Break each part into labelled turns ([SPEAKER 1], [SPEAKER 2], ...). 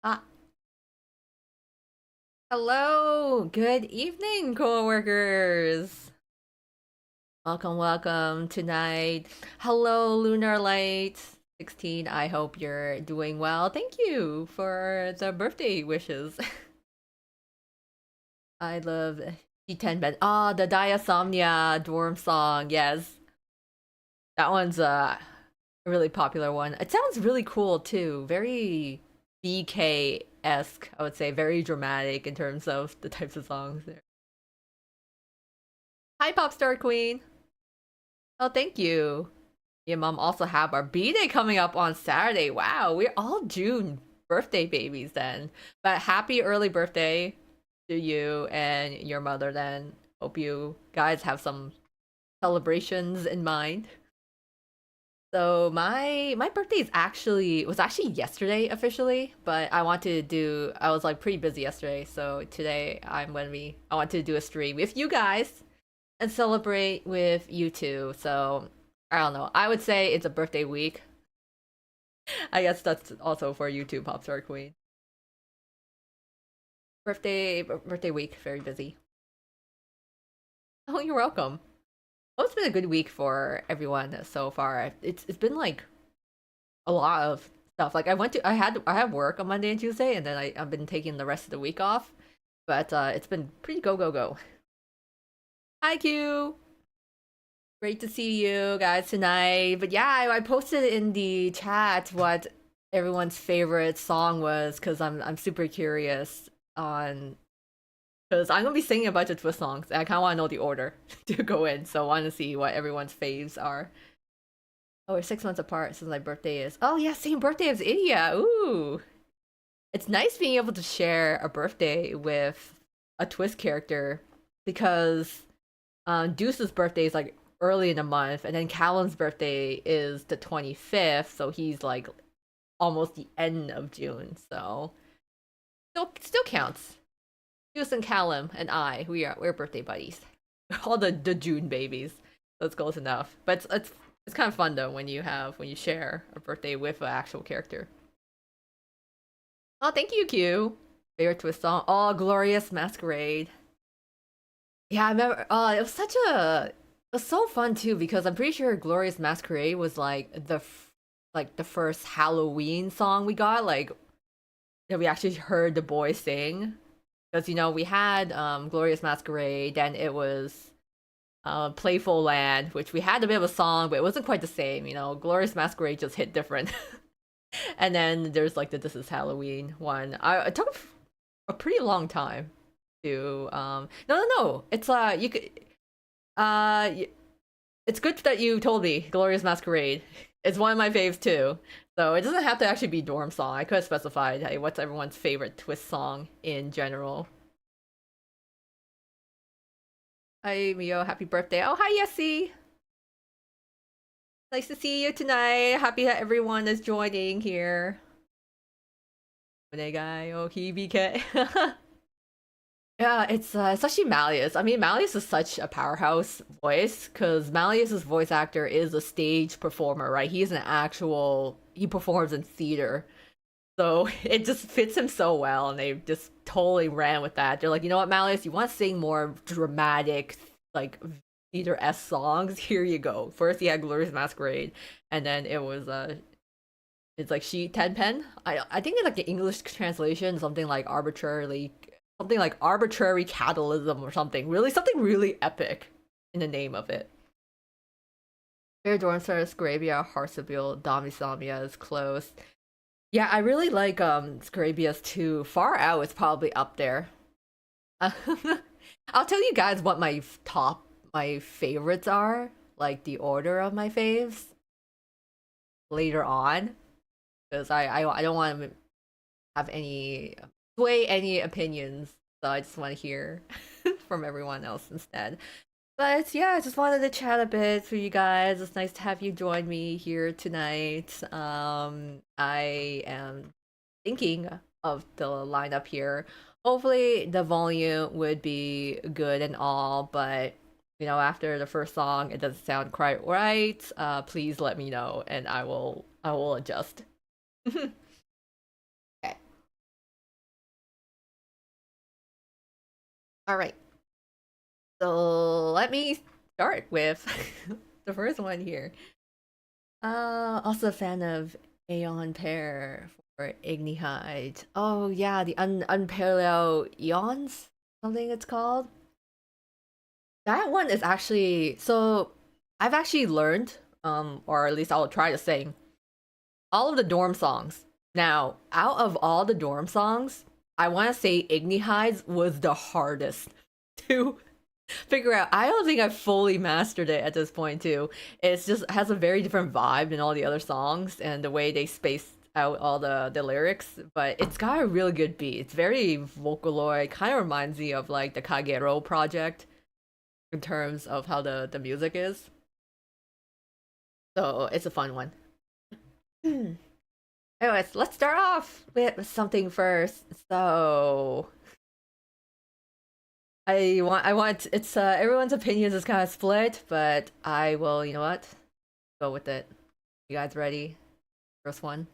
[SPEAKER 1] Ah, hello. Good evening, coworkers. Welcome tonight. Hello, Lunar Light 16. I hope you're doing well. Thank you for the birthday wishes. I love D10 bed. Ah, the Diasomnia dorm song. Yes. That one's a really popular one. It sounds really cool too. Very BK-esque, I would say. Very dramatic in terms of the types of songs there. Hi, Popstar Queen. Oh, thank you. Me and Mom also have our B-Day coming up on Saturday. Wow, we're all June birthday babies then. But happy early birthday to you and your mother then. Hope you guys have some celebrations in mind. So my birthday is actually was actually yesterday officially, but I was like pretty busy yesterday, so today I want to do a stream with you guys and celebrate with you too. So I don't know. I would say it's a birthday week. I guess that's also for you too, Popstar Queen. Birthday week, very busy. Oh, you're welcome. Well, it's been a good week for everyone so far. It's been like a lot of stuff. Like I had work on Monday and Tuesday, and then I've been taking the rest of the week off. But it's been pretty go go go. Hi Q, great to see you guys tonight. But yeah, I posted in the chat what everyone's favorite song was because I'm super curious on because I'm gonna be singing a bunch of Twist songs. And I kind of want to know the order to go in, so I want to see what everyone's faves are. Oh, we're 6 months apart since my birthday is. Oh yeah, same birthday as Idia. Ooh. It's nice being able to share a birthday with a Twist character because Deuce's birthday is like early in the month, and then Callum's birthday is the 25th, so he's like almost the end of June. So still counts. Deuce and Callum and we're birthday buddies. All the June babies. That's close enough. But it's kind of fun though when you share a birthday with an actual character. Oh, thank you, Q. Favorite Twist song? Oh, Glorious Masquerade. Yeah, I remember. It was it was so fun too because I'm pretty sure Glorious Masquerade was like like the first Halloween song we got, like that we actually heard the boys sing. Because we had Glorious Masquerade, then it was Playful Land, which we had a bit of a song, but it wasn't quite the same. Glorious Masquerade just hit different. And then there's like the This Is Halloween one. It took a pretty long time to no, it's you could uh it's good that you told me Glorious Masquerade. It's one of my faves too. So it doesn't have to actually be dorm song. I could have specified, hey, what's everyone's favorite Twist song in general. Hi Mio, happy birthday. Oh, hi Yessie. Nice to see you tonight. Happy that everyone is joining here. Onegai o hibike. Yeah, it's actually Malleus. I mean, Malleus is such a powerhouse voice because Malleus's voice actor is a stage performer, right? He performs in theater. So it just fits him so well, and they just totally ran with that. They're like, you know what, Malleus, you want to sing more dramatic, like theater-esque songs? Here you go. First, he had Glorious Masquerade, and then it's like she Tenpen. I think it's like the English translation, something like arbitrary catalysm or something really epic in the name of it. Fair Dornstars, Scarabia, Harsabil, Damislamia is close. Yeah, I really like Scarabius too. Far Out is probably up there. I'll tell you guys what my favorites are, like the order of my faves later on, because I don't want to have any sway any opinions, so I just want to hear from everyone else instead. But yeah, I just wanted to chat a bit for you guys. It's nice to have you join me here tonight. I am thinking of the lineup here. Hopefully, the volume would be good and all, but after the first song, it doesn't sound quite right. Please let me know, and I will adjust. Okay. All right. So let me start with the first one here. Also a fan of Aeon Pair for Ignihide. Oh yeah, the Unparalleled Eons, something it's called. That one is actually so I've actually learned, or at least I'll try to sing all of the dorm songs. Now, out of all the dorm songs, I want to say Ignihides was the hardest to figure out. I don't think I've fully mastered it at this point too. It's just it has a very different vibe than all the other songs and the way they space out all the lyrics, but it's got a really good beat. It's very Vocaloid, kind of reminds me of like the Kagero project in terms of how the music is. So it's a fun one. Anyways, let's start off with something first. So I want it's everyone's opinions is kind of split, but I will, you know what? Go with it. You guys ready? First one.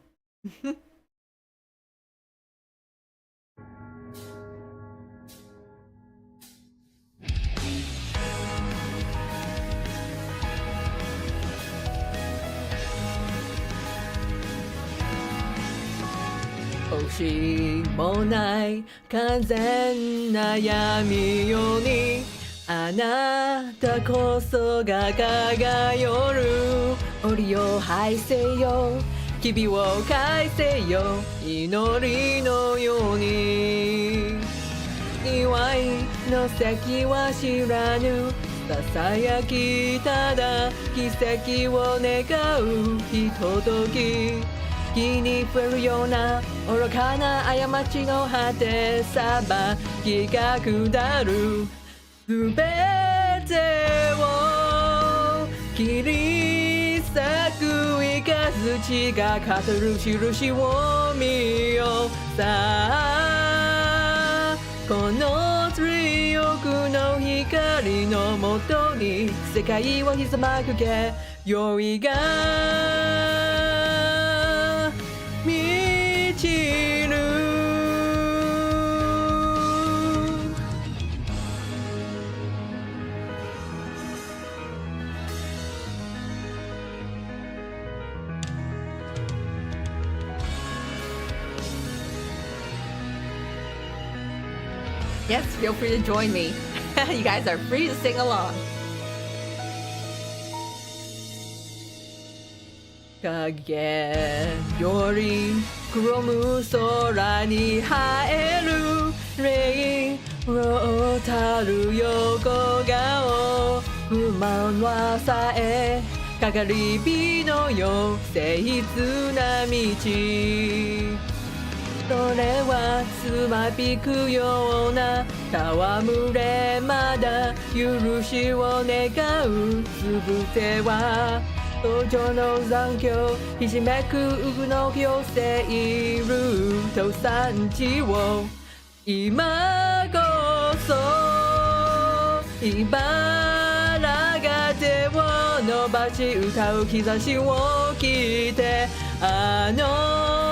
[SPEAKER 1] 欲しいもない完全な闇夜にあなたこそが輝る檻を排せよ日々を返せよ祈りのように祝いの席は知らぬささやきただ奇跡を願うひととき気に触れるような愚かな過ちの果て裁きが下るすべてを切り裂くイカズチが語る印を見よさあこの追憶の光のもとに世界をひざまくけ酔いが満ちる Yes, feel free to join me. You guys are free to sing along. 影より黒む空に映えるレインローたる横顔不満はさえかかり火のよう誠実な道それはつまびくような戯れまだ許しを願うつぶては登場の残響ひしめくの強制いると産地を今こそ茨が手を伸ばし歌う兆しを聞いてあの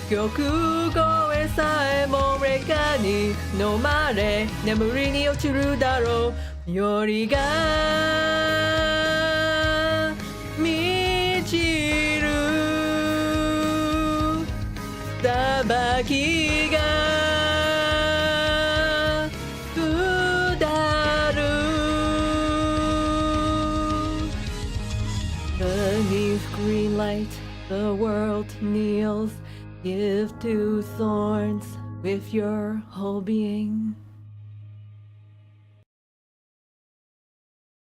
[SPEAKER 1] 曲声さえも霊下に飲まれ眠りに落ちるだろうよりが満ちる裁きが下る Beneath green light the world kneels Give to thorns with your whole being.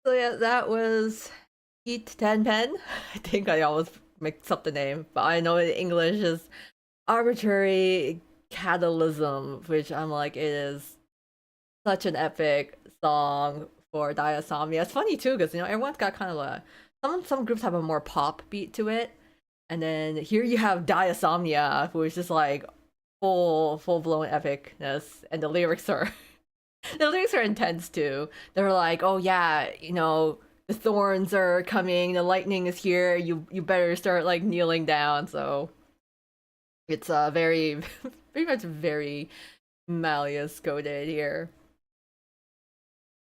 [SPEAKER 1] So yeah, that was Eat Tenpen. I think I always mixed up the name, but I know in English is Arbitrary Catalysm, which I'm like, it is such an epic song for Diasomnia. It's funny too, because you know everyone's got kind of a some groups have a more pop beat to it. And then here you have Diasomnia, who is just like full blown epicness, and the lyrics are the lyrics are intense too. They're like, oh yeah, you know, the thorns are coming, the lightning is here, you better start like kneeling down. So it's very pretty much very Malleus coded here.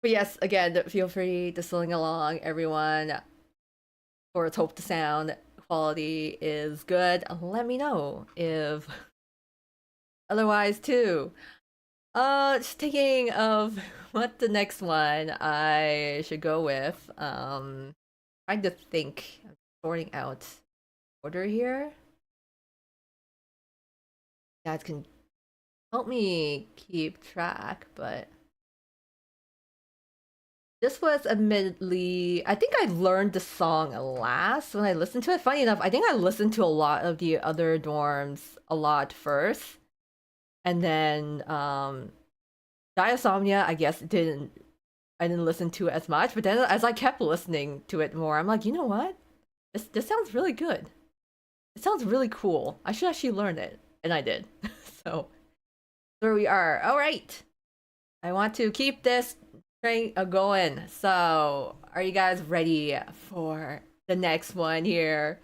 [SPEAKER 1] But yes, again, feel free to sing along, everyone. For its hope the sound quality is good. Let me know if otherwise too. Just thinking of what the next one I should go with. Trying to think. I'm sorting out order here. You guys can help me keep track, but this was admittedly, I think I learned the song last when I listened to it. Funny enough, I think I listened to a lot of the other dorms a lot first. And then Diasomnia, I guess I didn't listen to it as much, but then as I kept listening to it more, I'm like, you know what? This sounds really good. It sounds really cool. I should actually learn it. And I did. So there we are. All right. I want to keep this train going. So are you guys ready for the next one here?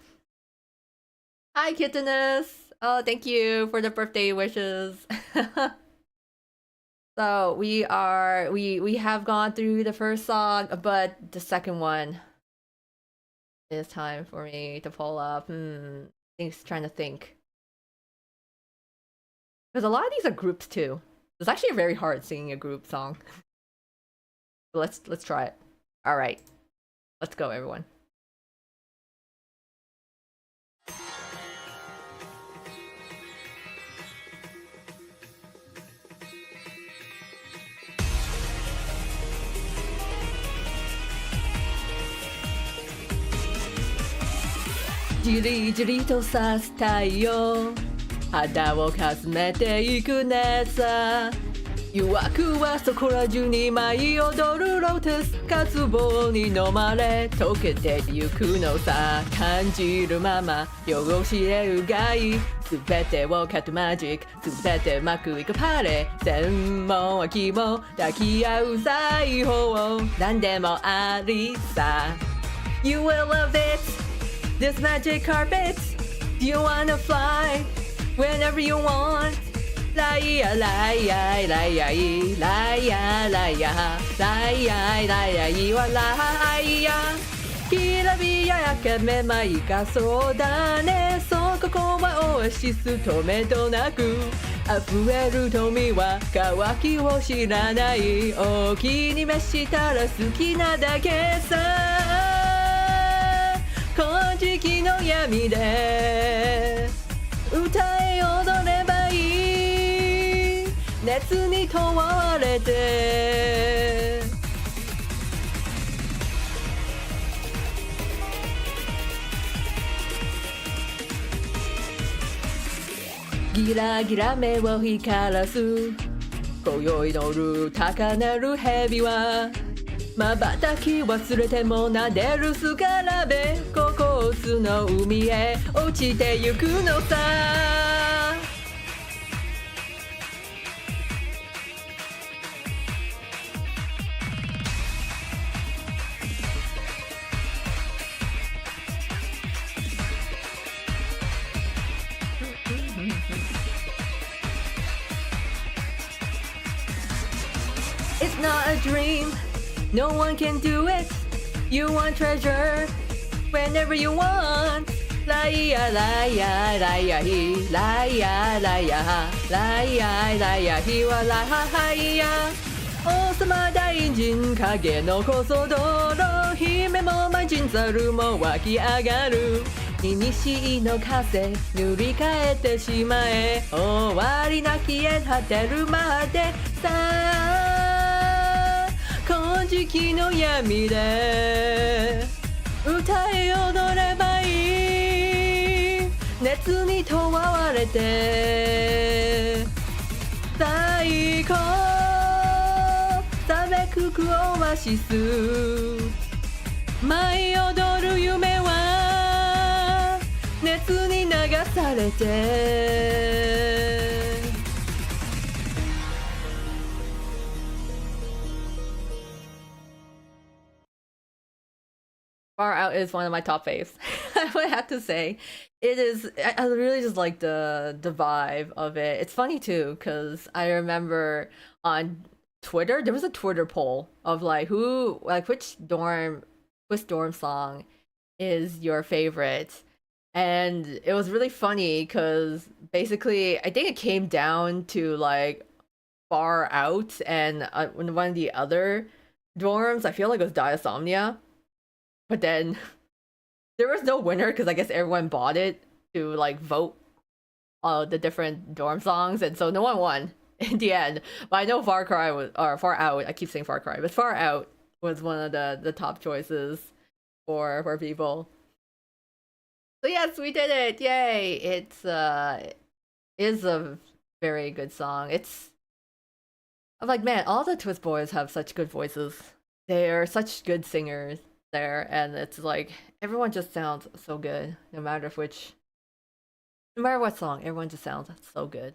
[SPEAKER 1] Hi, Kittiness. Oh, thank you for the birthday wishes. So we have gone through the first song, but the second one is time for me to pull up. Trying to think. Because a lot of these are groups too. It's actually very hard singing a group song. Let's try it. All right, let's go, everyone.じりじりとさす太陽肌をかすめていくねさ誘惑はそこら中に舞い踊るローテス渇望に飲まれ溶けてゆくのさ感じるまま汚しれうがい全てをカットマジック全てうまくいくパレ全も秋も抱き合う裁縫何でもありさ You will love it This magic carpet, do you wanna fly whenever you want? Laia, laia, laia, laia, laia, laia, laia, laia. きらびやかめまいかそうだねそうここはオアシス止めどなく溢れる富は乾きを知らないお気に召したら好きなだけさ金色の闇で歌え踊ればいい熱にとわれてギラギラ目を光らす今宵乗る高鳴る蛇は瞬き忘れても撫でるスカラベココスの海へ落ちてゆくのさIt's not a dream No one can do it. You want treasure whenever you want. Laia, laia, laia, hi, laia, laia, laia, laia, hi はライヤ王様大臣影の小僧道路姫も魔人猿も湧き上がる西の風塗り替えてしまえ終わりなきへ果てるまでさあ金色の闇で歌い踊ればいい熱にとわわれて最高めくくオアシス舞い踊る夢は熱に流されてFar Out is one of my top faves. I would have to say, it is. I really just like the vibe of it. It's funny too because I remember on Twitter. There was a Twitter poll of like who, like which dorm song is your favorite, and it was really funny because basically I think it came down to like Far Out and one of the other dorms. I feel like it was Diasomnia, but then there was no winner because I guess everyone bought it to like vote the different dorm songs, and so no one won in the end. But I know Far Cry was, or Far Out. I keep saying Far Cry, but Far Out was one of the top choices for people. So yes, we did it! Yay! It's is a very good song. It's I'm like, man, all the Twist Boys have such good voices. They're such good singers there, and it's like everyone just sounds so good, no matter what song, everyone just sounds so good.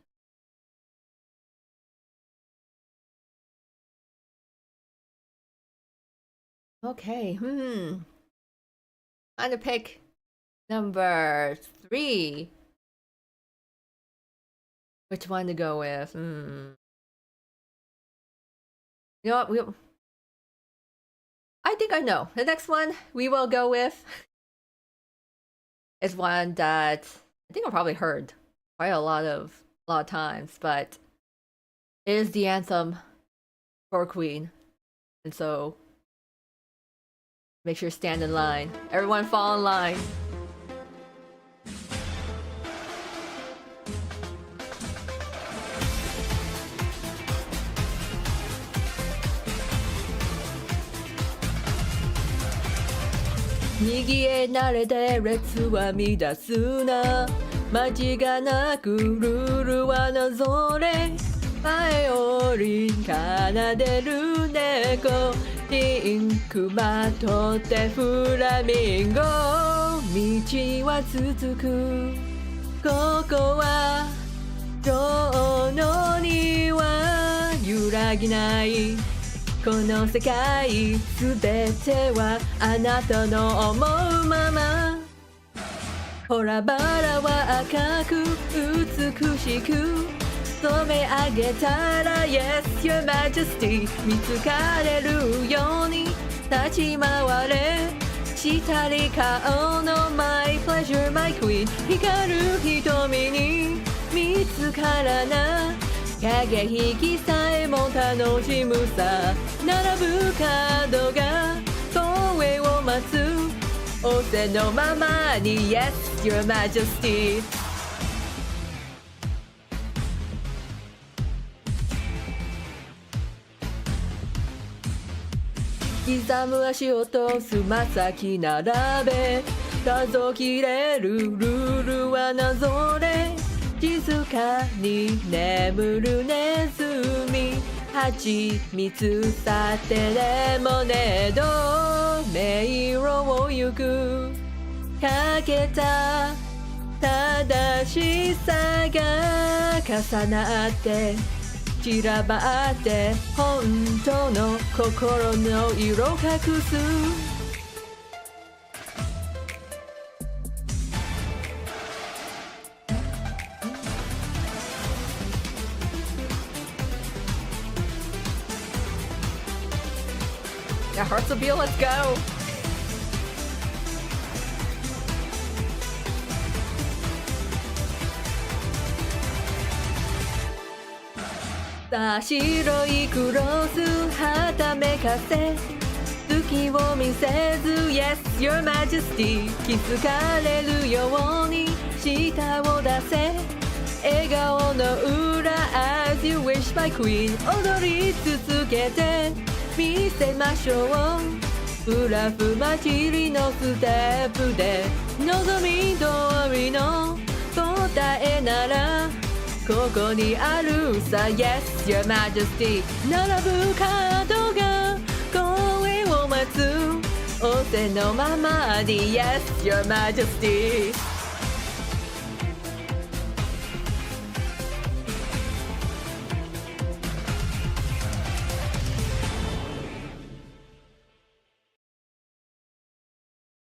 [SPEAKER 1] Okay, time to pick number 3. Which one to go with? You know what? I think I know. The next one we will go with is one that I think I've probably heard quite a lot of times, but it is the anthem for Queen. And so make sure to stand in line. Everyone fall in line.右へ慣れて列は乱すな間違なくルールはなぞれ前より奏でる猫リンクまとってフラミンゴ道は続くここは女王の庭揺らぎないこの世界すべてはあなたの思うままほらバラは赤く美しく染め上げたら Yes, your majesty 見つかれるように立ち回れしたり顔の My pleasure, my queen 光る瞳に見つからな影引きさえも楽しむさ並ぶ角が声を待つ仰せのままに Yes, your majesty 刻む足音つま先並べ数きれるルールはなぞれ静かに眠るネズミ蜂蜜さてレモネード迷路を行くかけた正しさが重なって散らばって本当の心の色隠すYeah, Hearts of Beale, let's go! さあ白いクロスはためかせ月を見せず Yes, your majesty 気づかれるように舌を出せ笑顔の裏 As you wish my queen 踊り続けて見せましょうブラフ混じりのステップで望み通りの答えならここにあるさ Yes, your majesty 並ぶ角が声を待つ仰せのままに Yes, your majesty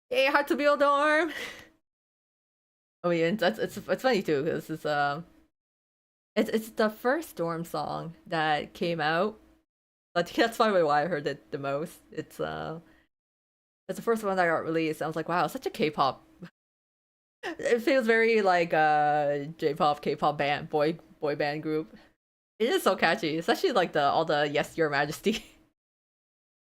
[SPEAKER 1] Hey, Hearts of Beale dorm. I mean, it's funny too because it's the first dorm song that came out I think that's probably why I heard it the most. It's the first one that got released. I was like, wow, such a K-pop. It feels very like J-pop, K-pop band, boy band group. It is so catchy, especially like the all the Yes Your Majesty.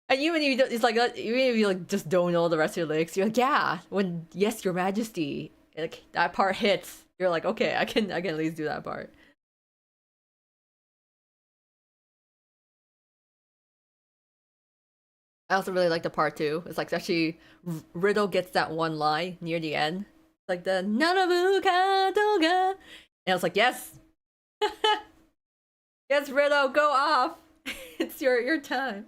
[SPEAKER 1] And even if you don't, it's like even if you like just don't know the rest of your lyrics, you're like, yeah, when Yes Your Majesty, like that part hits, you're like, okay, I can at least do that part. I also really like the part too. It's like actually Riddle gets that one line near the end. It's like the Nanabu Kadoga. And I was like, yes. Yes, Riddle, go off. It's your time.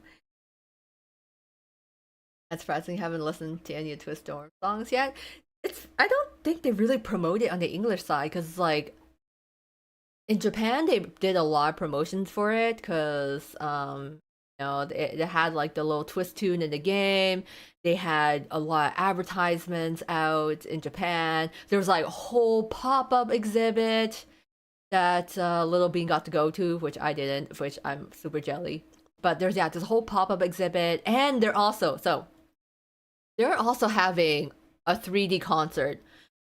[SPEAKER 1] That's surprising you haven't listened to any of Twist Storm songs yet. I don't think they really promote it on the English side because like in Japan they did a lot of promotions for it because they had like the little twist tune in the game. They had a lot of advertisements out in Japan. There was like a whole pop-up exhibit that Little Bean got to go to, which I didn't, which I'm super jelly. But there's this whole pop-up exhibit, and they're also having a 3D concert.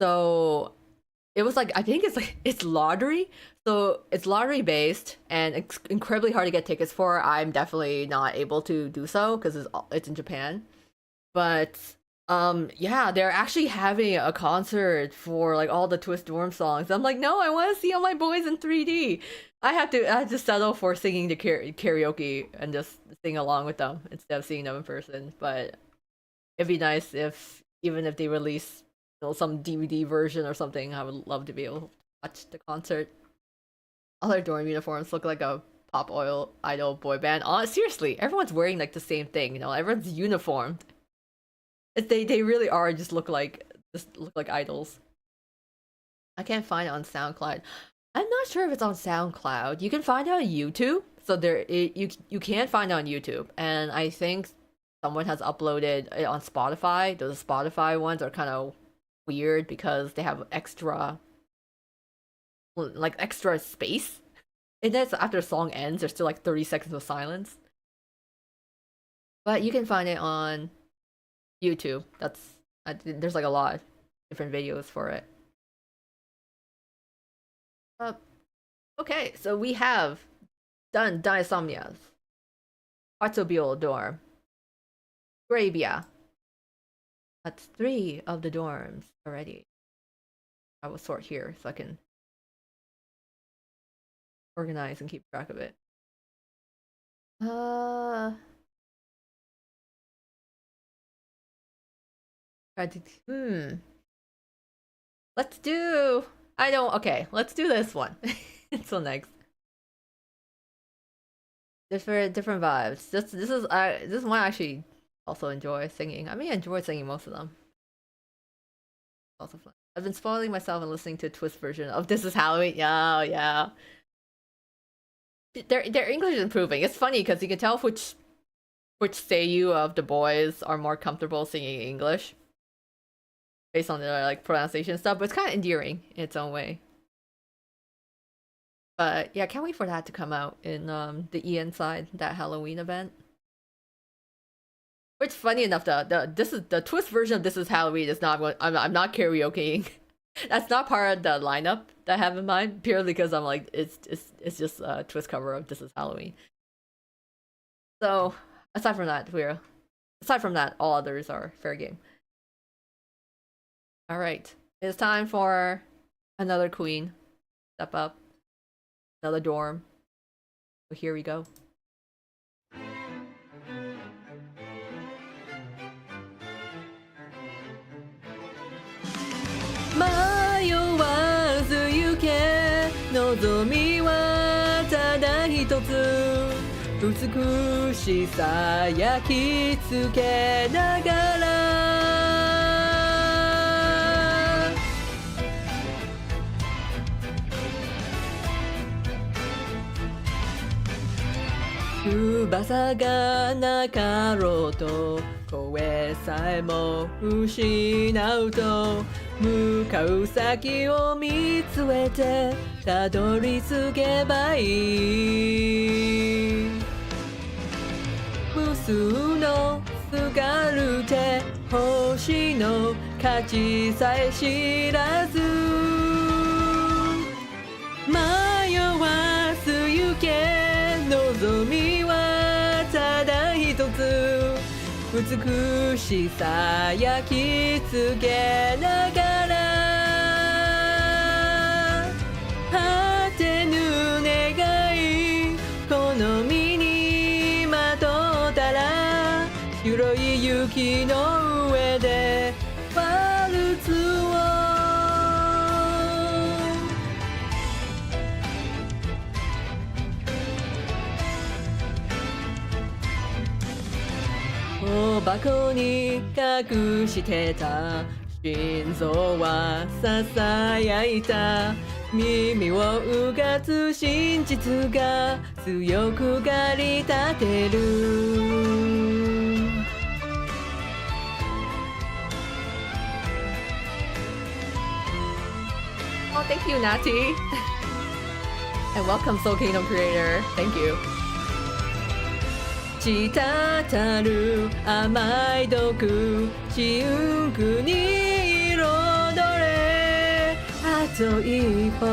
[SPEAKER 1] So it was like I think it's lottery. So it's lottery based and it's incredibly hard to get tickets for. I'm definitely not able to do so because it's in Japan. But yeah, they're actually having a concert for like all the Twist Dorm songs. I'm like, no, I want to see all my boys in 3D. I have to settle for singing the karaoke and just sing along with them instead of seeing them in person. But it'd be nice if even if they release some DVD version or something, I would love to be able to watch the concert. All their dorm uniforms look like a pop oil idol boy band. Seriously, everyone's wearing like the same thing. Everyone's uniformed. They really are just look like idols. I can't find it on SoundCloud. I'm not sure if it's on SoundCloud. You can find it on YouTube. So you can find it on YouTube, and I think someone has uploaded it on Spotify. Those Spotify ones are kind of weird because they have extra space. And then after the song ends, there's still like 30 seconds of silence. But you can find it on YouTube. There's like a lot of different videos for it. Okay, so we have done Daisomnias, Atsubiol dorm, Gravia. That's 3 of the dorms already. I will sort here so I can organize and keep track of it. Let's do. Okay, let's do this one. Until next. Different vibes. This is one I actually also enjoy singing. I mean, I enjoy singing most of them. Also fun. I've been spoiling myself and listening to a twist version of This Is Halloween. Yeah. Their English is improving. It's funny because you can tell which seiyuu of the boys are more comfortable singing English based on their like pronunciation stuff, but it's kind of endearing in its own way. But yeah, can't wait for that to come out in the EN side, that Halloween event. Which, funny enough, the twist version of This Is Halloween is not what I'm not karaokeing. That's not part of the lineup that I have in mind, purely because I'm like it's just a twist cover of This Is Halloween. So aside from that, all others are fair game. All right, it's time for another queen. Step up, another dorm. So here we go. Nozomi wa tada hitotsu, 美しさ焼き付けながら翼がなかろうと声さえも失うと向かう先を見つめてたどり着けばいい数のすがるて星の価値さえ知らず迷わす行け望みはただ一つ美しさ焼き付けながら果てぬ願いこの身にまとったら白い雪の上でワルツを大箱に隠してた心臓はささやいた耳をうがつ真実が強く駆り立てるOh, thank you, Natty. And welcome, Soul Kingdom Creator. Thank you. 滴る甘い毒真空に彩れあと一歩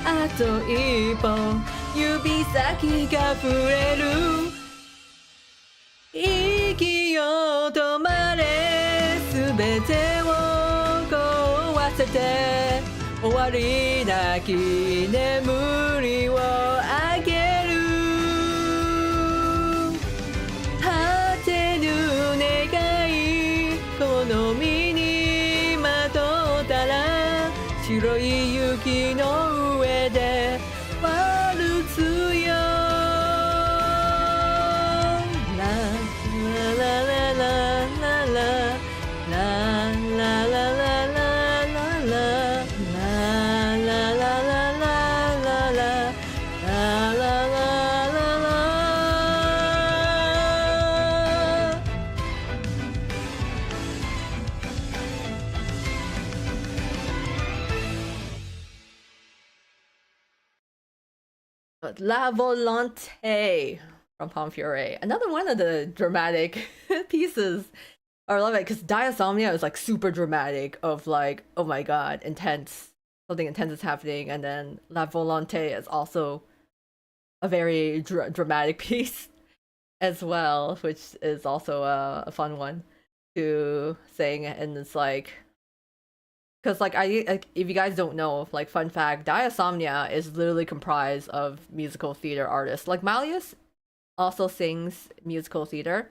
[SPEAKER 1] あと一歩指先が触れる息よ止まれ全てを壊せて終わりなき眠りをあげる果てぬ願いこの身にまとったら白い雪の上でワルツよラララララララララララLa Volonté from Pomfure. Another one of the dramatic pieces. I love it because Diasomnia is like super dramatic of like, oh my god, intense. Something intense is happening. And then La Volonté is also a very dramatic piece as well, which is also a fun one to sing. And it's like, because like if you guys don't know, like fun fact, Diasomnia is literally comprised of musical theater artists. Like Malleus also sings musical theater,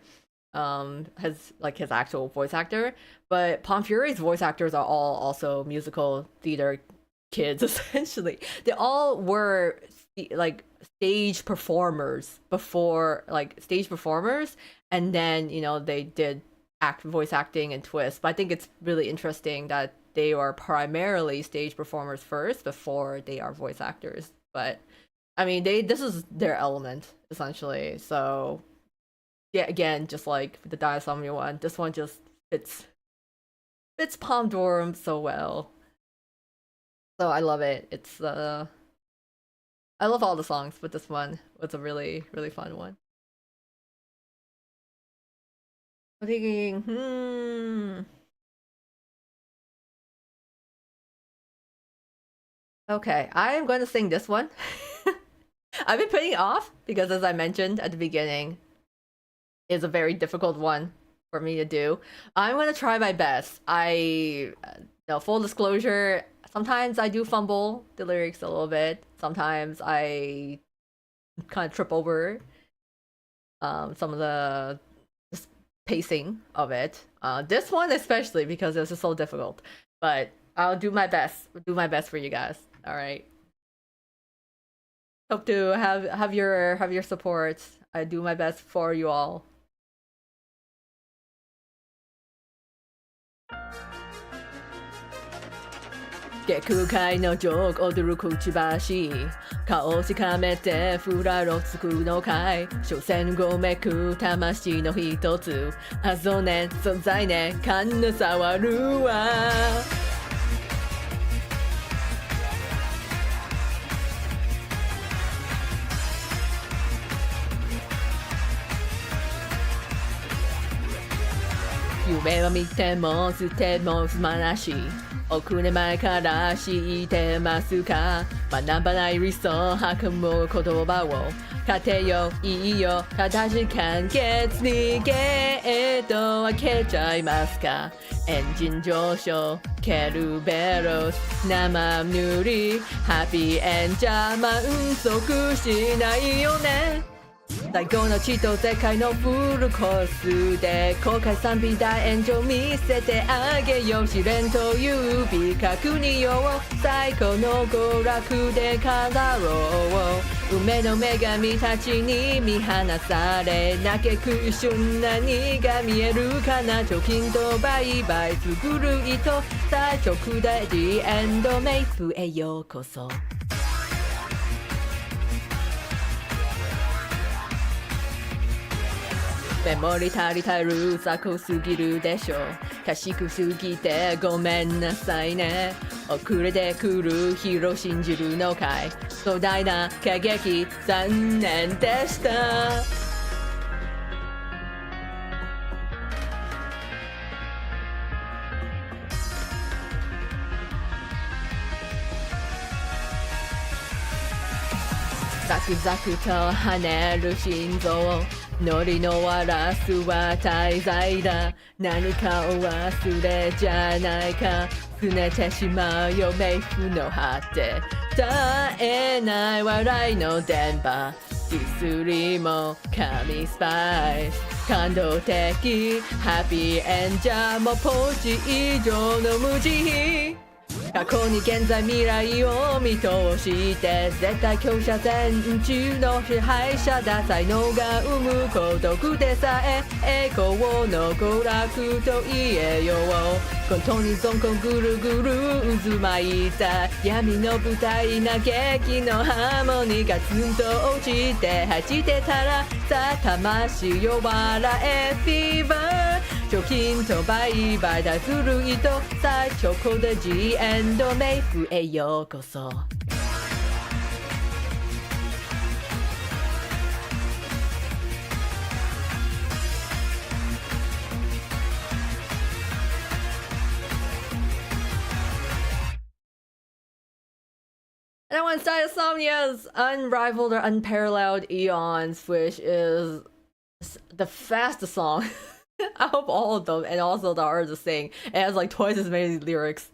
[SPEAKER 1] has like his actual voice actor, but Pomfure's voice actors are all also musical theater kids essentially. They all were like stage performers before, like stage performers, and then you know they did voice acting and twists. But I think it's really interesting that they are primarily stage performers first before they are voice actors. But I mean, this is their element essentially. So yeah, again, just like the Diasomnia one, this one just fits Pomdorm so well. So I love it. It's I love all the songs, but this one was a really fun one. I'm thinking, Okay, I am going to sing this one. I've been putting it off because, as I mentioned at the beginning, it's a very difficult one for me to do. I'm going to try my best. Full disclosure, sometimes I do fumble the lyrics a little bit. Sometimes I kind of trip over some of the pacing of it. This one especially because this is so difficult. But I'll do my best. Do my best for you guys. All right. Hope to have your support. I do my best for you all. 下界のジョーク踊るくちばし顔しかめてフラロつくのかい所詮ごめく魂の一つあぞね存在ねかんな触るわ夢は見ても捨てもすまなしい億年前から知ってますか学ばない理想運ぶ言葉を勝てよいいよ形簡潔にゲート開けちゃいますかエンジン上昇ケルベロス生塗りハッピーエンジャー満足しないよね最高の血と世界のフルコースで公開賛美大炎上見せてあげよう試練と指確認よ最高の娯楽で飾ろう運命の女神たちに見放され泣けく一瞬何が見えるかな貯金と売買作る糸最直で The End メイプへようこそメモリ足りたる雑魚すぎるでしょ賢すぎてごめんなさいね遅れてくるヒーロー信じるのかい壮大な過激残念でしたザクザクと跳ねる心臓ノリのワラスは滞在だ何かを忘れじゃないか拗ねてしまうよ冥府の果て絶えない笑いの電波ディスりも神スパイス感動的ハッピーエンジャーもポーチ以上の無慈悲過去に現在未来を見通して絶対強者全中の支配者だ才能が生む孤独でさえ栄光の娯楽と言えよう本当にゾンコンぐるぐる渦巻いた闇の舞台嘆きのハーモニーがツンと落ちて弾いてたらさ魂よ笑えフィーバー貯金と売買だする糸最直で G エンドメイクへようこそAnd I want to start Insomnia's Unrivaled or Unparalleled Eons, which is the fastest song I hope all of them and also the artist to sing. It has like twice as many lyrics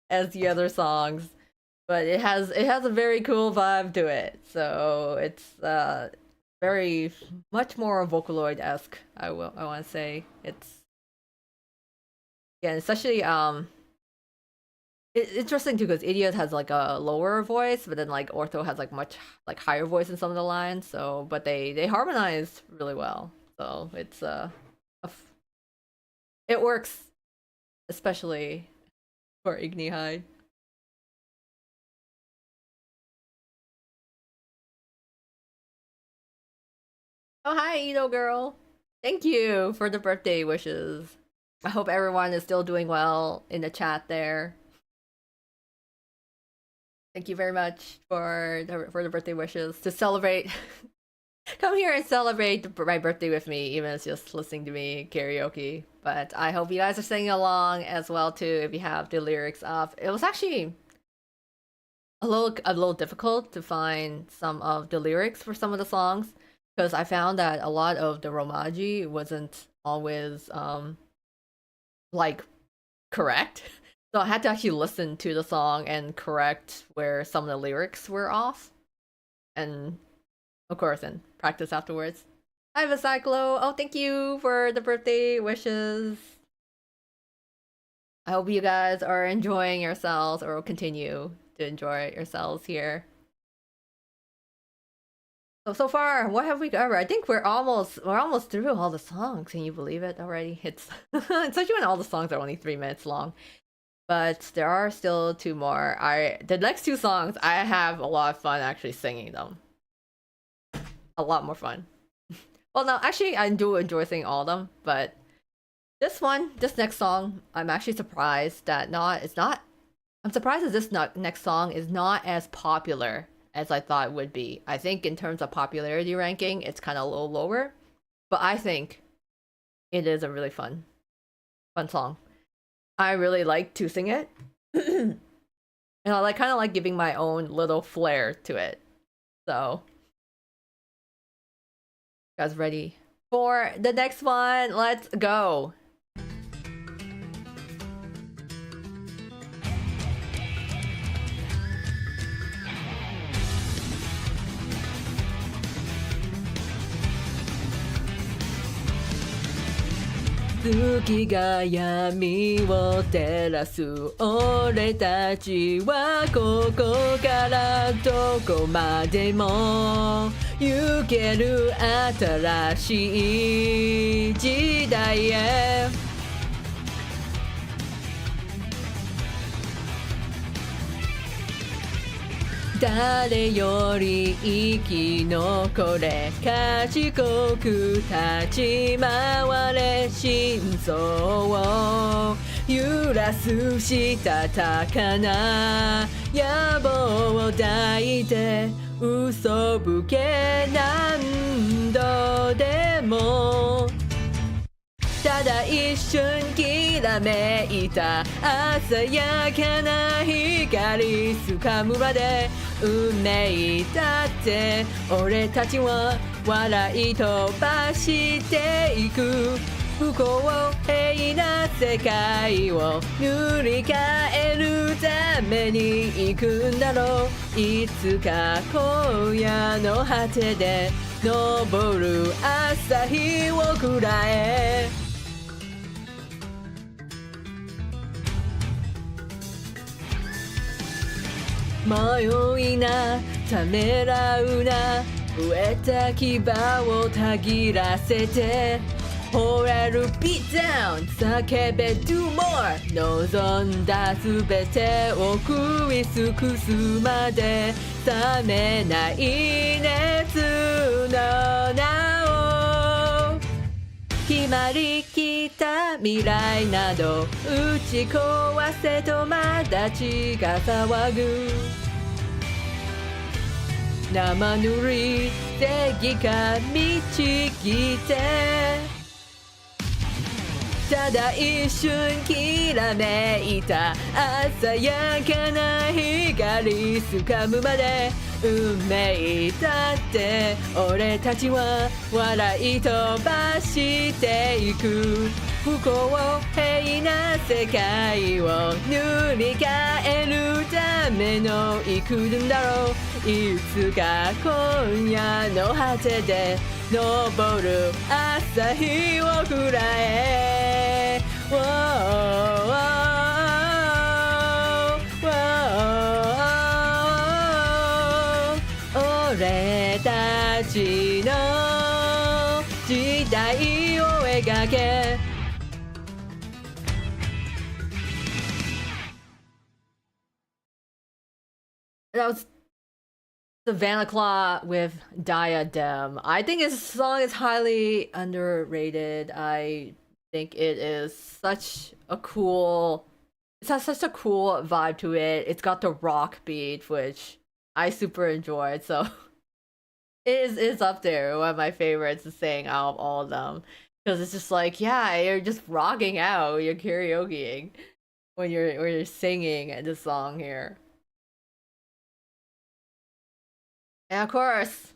[SPEAKER 1] as the other songs, but it has a very cool vibe to it. So it's very much more Vocaloid-esque. I want to say it's especially it's interesting too because Idiot has like a lower voice, but then like Ortho has like much like higher voice in some of the lines. So but they harmonized really well. So it's it works, especially for Igni High. Oh hi, Ito girl. Thank you for the birthday wishes. I hope everyone is still doing well in the chat there. Thank you very much for the birthday wishes to celebrate. Come here and celebrate my birthday with me, even if it's just listening to me karaoke. But I hope you guys are singing along as well too. If you have the lyrics up, it was actually a little difficult to find some of the lyrics for some of the songs because I found that a lot of the romaji wasn't always like correct. So I had to actually listen to the song and correct where some of the lyrics were off. And of course, and practice afterwards. Hi, Vicyclo. Oh, thank you for the birthday wishes. I hope you guys are enjoying yourselves or will continue to enjoy yourselves here. So far, what have we covered? I think we're almost through all the songs. Can you believe it already? It's especially when all the songs are only 3 minutes long. But there are still 2 more. The next 2 songs, I have a lot of fun actually singing them. A lot more fun. Well, no, actually, I do enjoy singing all of them, but this next song, I'm actually surprised that I'm surprised that this next song is not as popular as I thought it would be. I think in terms of popularity ranking, it's kind of a little lower, but I think it is a really fun Fun song. I really like to sing it. And I like kind of like giving my own little flair to it. So, you guys ready for the next one? Let's go.月が闇を照らす俺たちはここからどこまでも行ける新しい時代へ誰より生き残れ賢く立ち回れ心臓を揺らすしたたかな野望を抱いて嘘ぶけ何度でもただ一瞬きらめいた鮮やかな光つかむまで運命だって俺たちは笑い飛ばしていく不公平な世界を塗り替えるために行くんだろういつか今夜の果てで昇る朝日をくらえ迷いなためらうな飢えた牙をたぎらせて吠えるビートダウン叫べ Do more 望んだすべてを食い尽くすまで冷めない熱の名を決まりきった未来など打ち壊せと友達が騒ぐ生ぬり正義が導いてただ一瞬きらめいた鮮やかな光つかむまで運命だって俺たちは笑い飛ばしていく不公平な世界を塗り替えるための行くんだろういつか今夜の果てで昇る朝日をくらえ俺たちの時代を描けThat was Savannah Claw with Diadem. I think this song is highly underrated. I think it is such a cool it has such a cool vibe to it. It's got the rock beat, which I super enjoyed, so it's up there, one of my favorites to sing out of all of them. Because it's just like, yeah, you're just rocking out, you're karaokeing when you're singing this song here. And of course,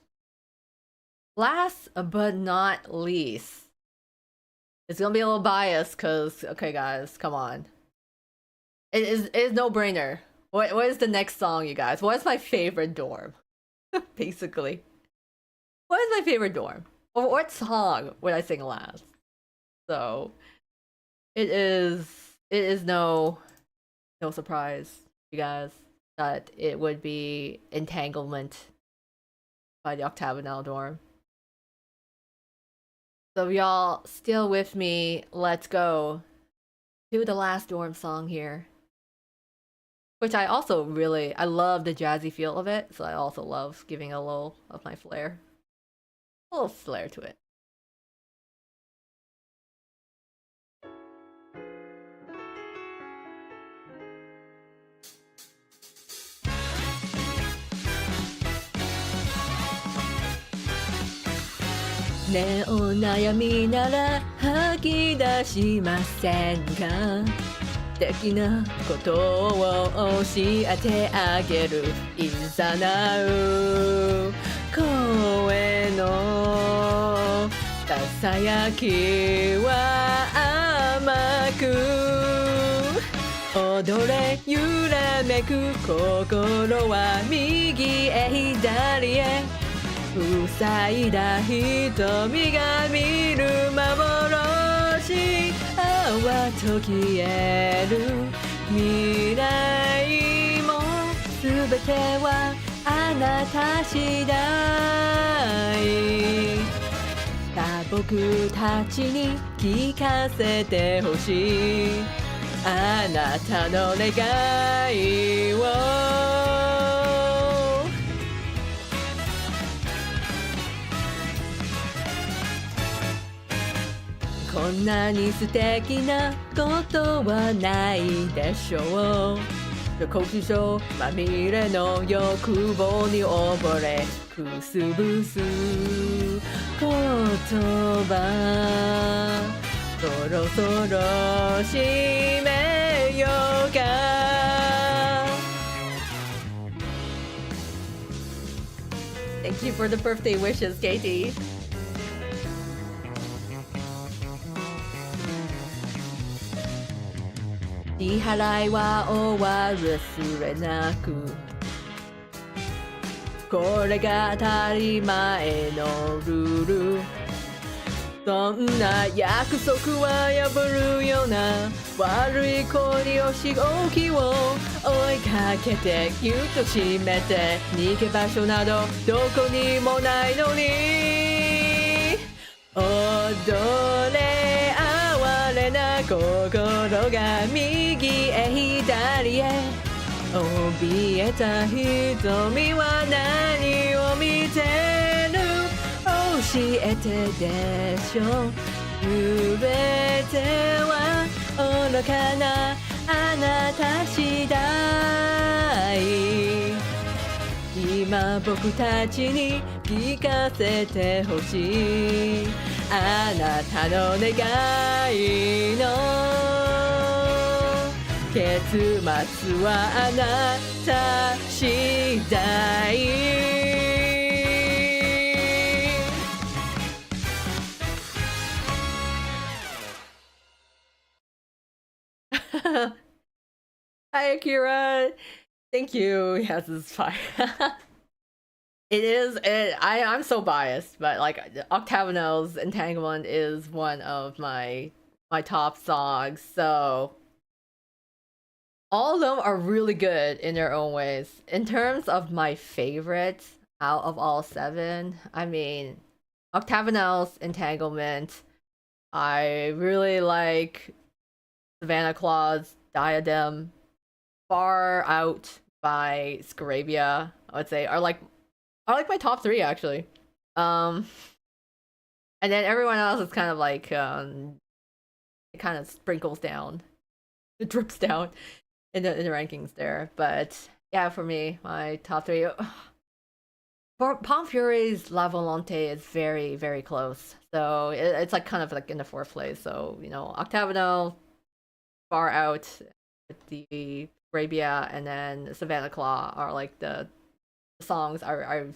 [SPEAKER 1] last but not least, it's gonna be a little biased because, okay, guys, come on. It is no brainer. What is the next song, you guys? What is my favorite dorm? Basically, what is my favorite dorm? Or what song would I sing last? So, it is no surprise, you guys, that it would be Entanglement by the Octagonal Dorm. So y'all still with me, let's go to the last dorm song here. Which I also I love the jazzy feel of it, so I also love giving a little of my flair. A little flair to it. ねえお悩みなら吐き出しませんか素敵なことを教えてあげるいざなう声のささやきは甘く踊れ揺らめく心は右へ左へ塞いだ瞳が見る幻淡と消える未来も全てはあなた次第さあ僕たちに聞かせてほしいあなたの願いをこんなに素敵なことはないでしょう予告書まみれの欲望に溺れくすぶす言葉そろそろ締めようかThank you for the birthday wishes, Katie. 支払いは終わる忘れなくこれが当たり前のルールそんな約束は破るような悪い子にお仕置きを追いかけてギュッと締めて逃げ場所などどこにもないのに踊れ哀れな心が右へ左へ怯えた瞳は何を見てる教えてでしょ全ては愚かなあなた次第今僕たちに聞かせてほしいあなたの願いの結末はあなた次第Hi Akira, thank you. Yes, it's fine. It is. I'm so biased, but like Octagonal's Entanglement is one of my top songs. So all of them are really good in their own ways. In terms of my favorite out of all seven, I mean, Octagonal's Entanglement. I really like Savannah Claw's Diadem. Far Out by Scarabia, I would say, are like my top three actually. And then everyone else is kind of like it kind of sprinkles down, it drips down in the rankings there. But yeah, for me, my top three. For Palm Fury's La Volante is very very close, so it's like kind of like in the fourth place. So Octagonal, Far Out, the Arabia, and then Savannah Claw are like the songs are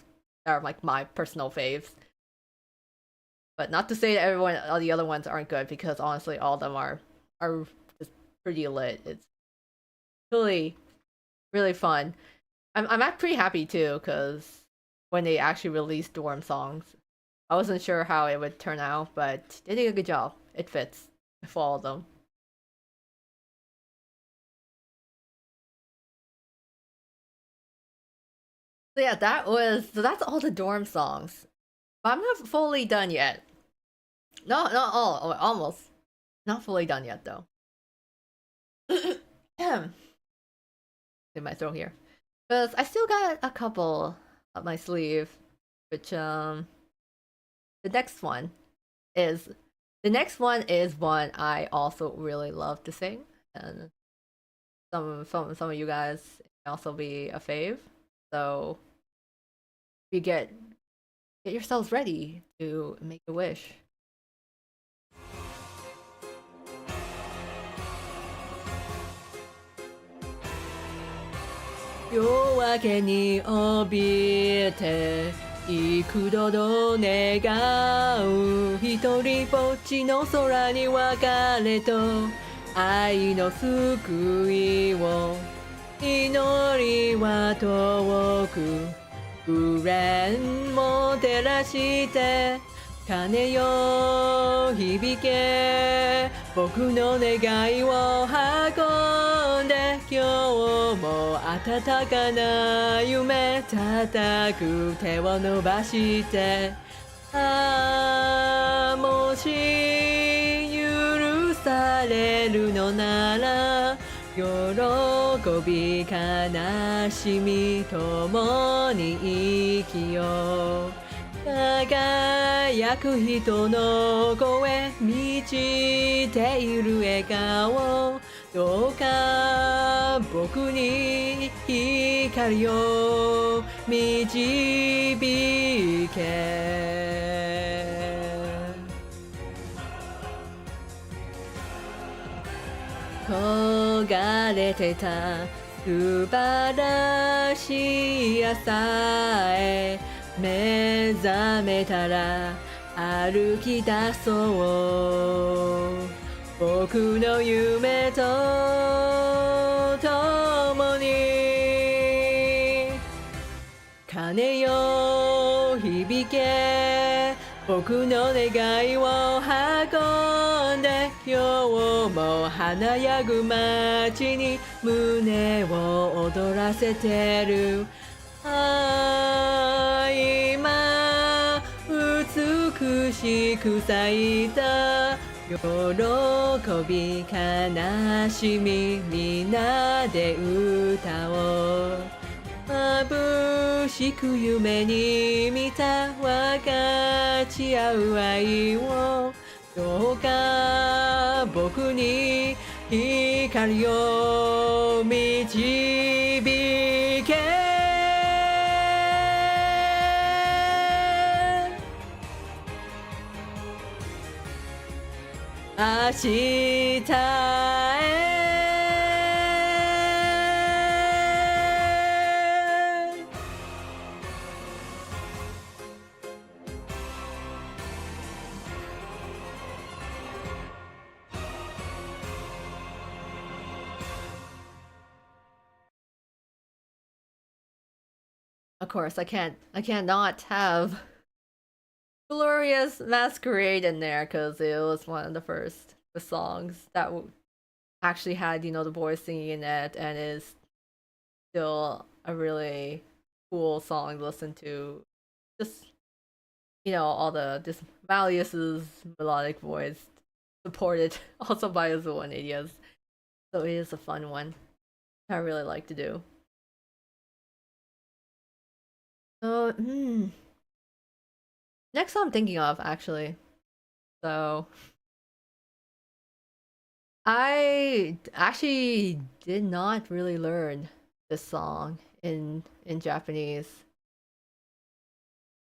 [SPEAKER 1] like my personal faves. But not to say that all the other ones aren't good, because honestly, all of them are just pretty lit. It's really really fun. I'm pretty happy too, because when they actually released Dorm songs, I wasn't sure how it would turn out, but they did a good job. It fits for all of them. So yeah, that's all the Dorm songs. But I'm not fully done yet. No, not all, almost. Not fully done yet though. In my throat here, because I still got a couple up my sleeve, which the next one is one I also really love to sing, and some of you guys may also be a fave. So we get get yourselves ready to make a wish. 夜明けに怯えて幾度と願う一人ぼっちの空に別れと愛の救いを祈りは遠くウレンも照らして鐘よ響け僕の願いを運んで今日も温かな夢叩く手を伸ばしてもし許されるのなら喜び悲しみともに生きよう輝く人の声満ちている笑顔どうか僕に光を導け焦がれてた素晴らしい朝へ目覚めたら歩き出そう僕の夢と共に鐘よ響け僕の願いを運んで今日も華やぐ街に胸を躍らせてる今美しく咲いた喜び悲しみみんなで歌おう眩しく夢に見た分かち合う愛をどうか僕に光を導け明日へ Of course, I can't not have Glorious Masquerade in there because it was one of the first songs that actually had, you know, the boys singing in it and is still a really cool song to listen to. Just, you know, all the just Valius's melodic voice supported also by Zoanadia's. So it is a fun one I really like to do. So, next song I'm thinking of actually. So I actually did not really learn this song in Japanese.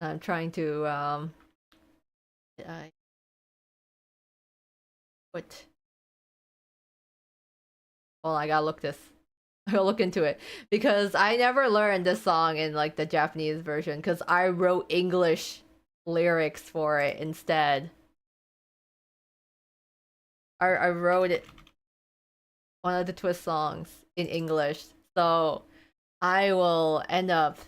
[SPEAKER 1] I'm trying to I what? Well, I gotta look this. I gotta look into it because I never learned this song in like the Japanese version because I wrote English lyrics for it instead. I wrote it one of the Twist songs in English, so I will end up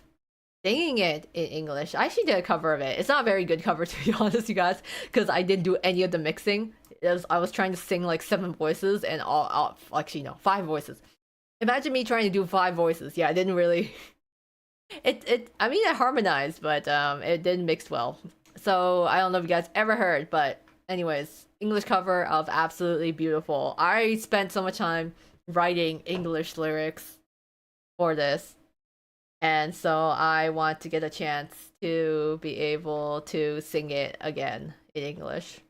[SPEAKER 1] singing it in English. I actually did a cover of it. It's not a very good cover to be honest, you guys, because I didn't do any of the mixing. I was trying to sing like 7 voices and all actually no 5 voices. Imagine me trying to do 5 voices. Yeah, I didn't really. It I mean it harmonized, but it didn't mix well. So I don't know if you guys ever heard, but anyways, English cover of Absolutely Beautiful. I spent so much time writing English lyrics for this, and so I want to get a chance to be able to sing it again in English.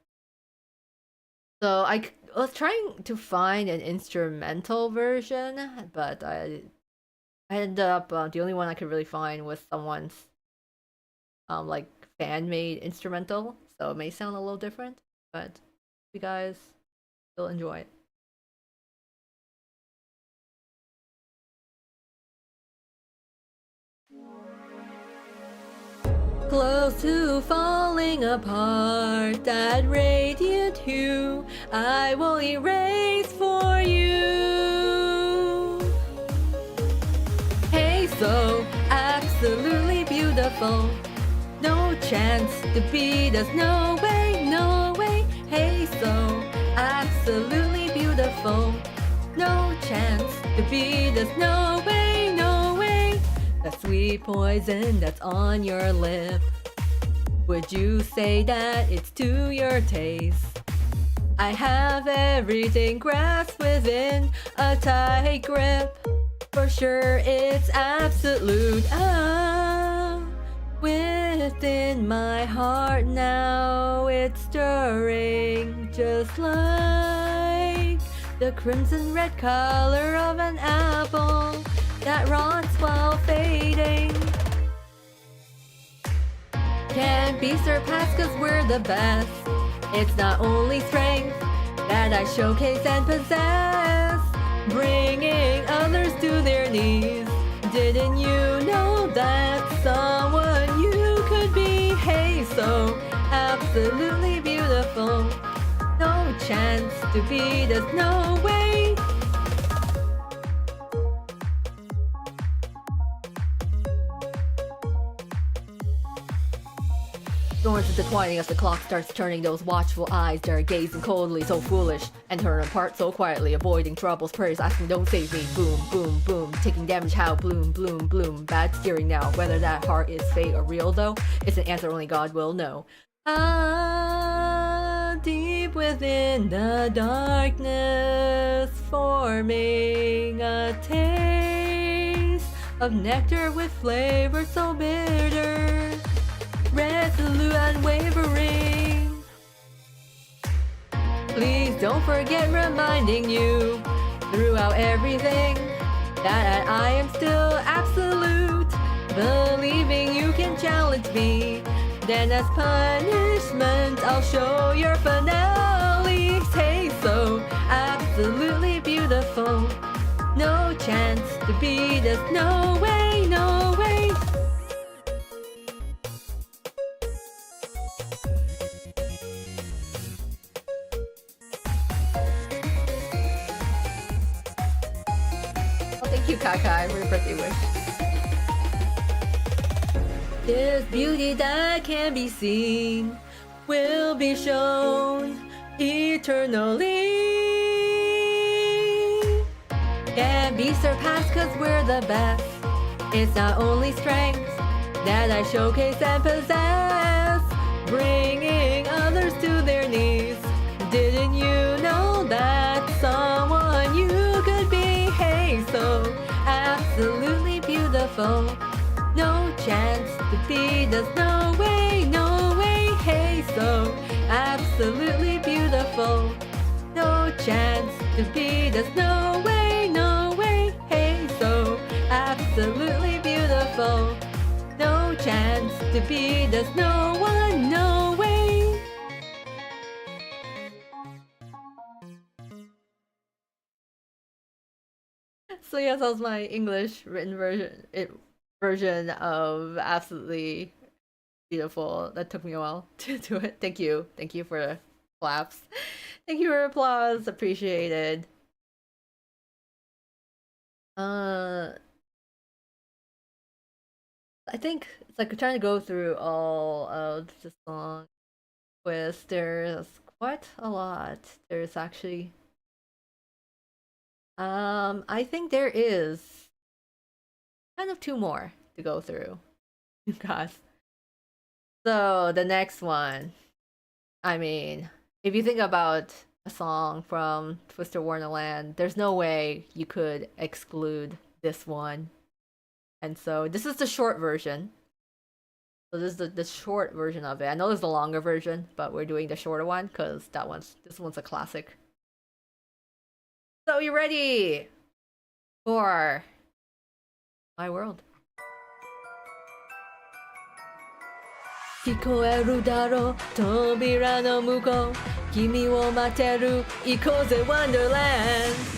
[SPEAKER 1] So I was trying to find an instrumental version, but I ended up the only one I could really find was someone's like fan-made instrumental, so it may sound a little different, but you guys still enjoy it. Close to falling apart, that radiant hue I will erase for you. Hey, so absolutely beautiful. No chance to beat us, no way, no way. Hey, so absolutely beautiful. No chance to beat us, no way, no way. The sweet poison that's on your lip, would you say that it's to your taste? I have everything grasped within a tight grip. For sure it's absolute. Within my heart now it's stirring, just like the crimson red color of an apple that rots while fading. Can't be surpassed cause we're the best. It's not only strength that I showcase and possess, bringing others to their knees. Didn't you know that someone you could be? Hey, so absolutely beautiful. No chance to beat us, no way. Thorns intertwining as the clock starts turning, those watchful eyes dare gazing coldly, so foolish, and turn apart so quietly, avoiding troubles, prayers asking don't save me. Boom, boom, boom, taking damage, how bloom, bloom, bloom. Bad steering now, whether that heart is fate or real though, it's an answer only God will know. Deep within the darkness, forming a taste of nectar with flavor so bitter, resolute, unwavering. Please don't forget reminding you throughout everything that I am still absolute, believing you can challenge me. Then as punishment I'll show your finale. Hey, so absolutely beautiful. No chance to beat us, no way, no way. Thank you, Kakai, for your birthday wish. This beauty that can be seen will be shown eternally. Can't be surpassed cause we're the best. It's not only strength that I showcase and possess, bringing others to their knees. Didn't you know that someone you could be? Hey, so absolutely beautiful. No chance to beat us, no way, no way. Hey, so absolutely beautiful. No chance to beat us, no way, no way. Hey, so absolutely beautiful. No chance to beat us, no one, no way. So yes, that was my English written version of Absolutely Beautiful. That took me a while to do it. Thank you for the claps. Thank you for applause. Appreciated. I think it's like trying to go through all of the song quiz. There's quite a lot. There's actually I think there is kind of two more to go through. Gosh. So the next one, I mean, if you think about a song from Twister Wonderland, there's no way you could exclude this one. And so this is the short version. So this is the short version of it. I know there's the longer version, but we're doing the shorter one because this one's a classic. So you ready for My World? 聞こえるだろう扉の向こう君を待ってる行こうぜ Wonderland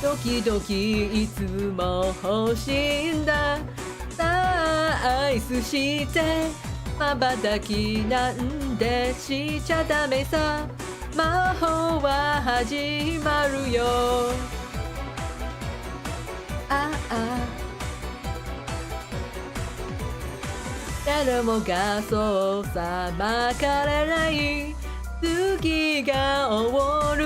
[SPEAKER 1] ドキドキいつも欲しいんださあアイスして瞬きなんでしちゃダメさ魔法は始まるよああ誰もがそうさまかれない月がおる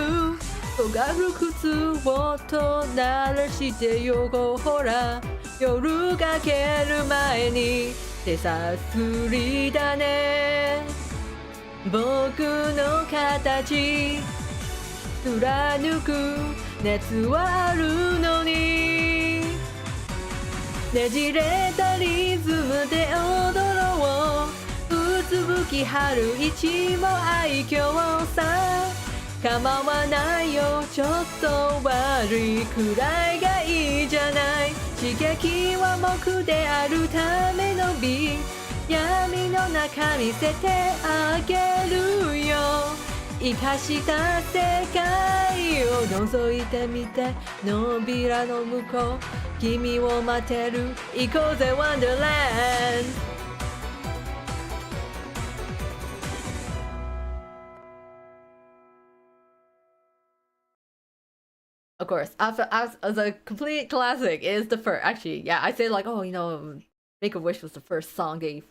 [SPEAKER 1] 尖る靴をと鳴らしてよほら夜が明ける前に手さすりだね僕の形貫く熱はあるのにねじれたリズムで踊ろううつぶき春一も愛嬌さ構わないよちょっと悪いくらいがいいじゃない刺激は僕であるための美闇の中見せてあげるよ生かした世界を覗いてみて扉の向こう君を待ってる行こうぜ Wonderland Of course, as a complete classic is the first. Actually, yeah, I say like, oh, Make a Wish was the first song they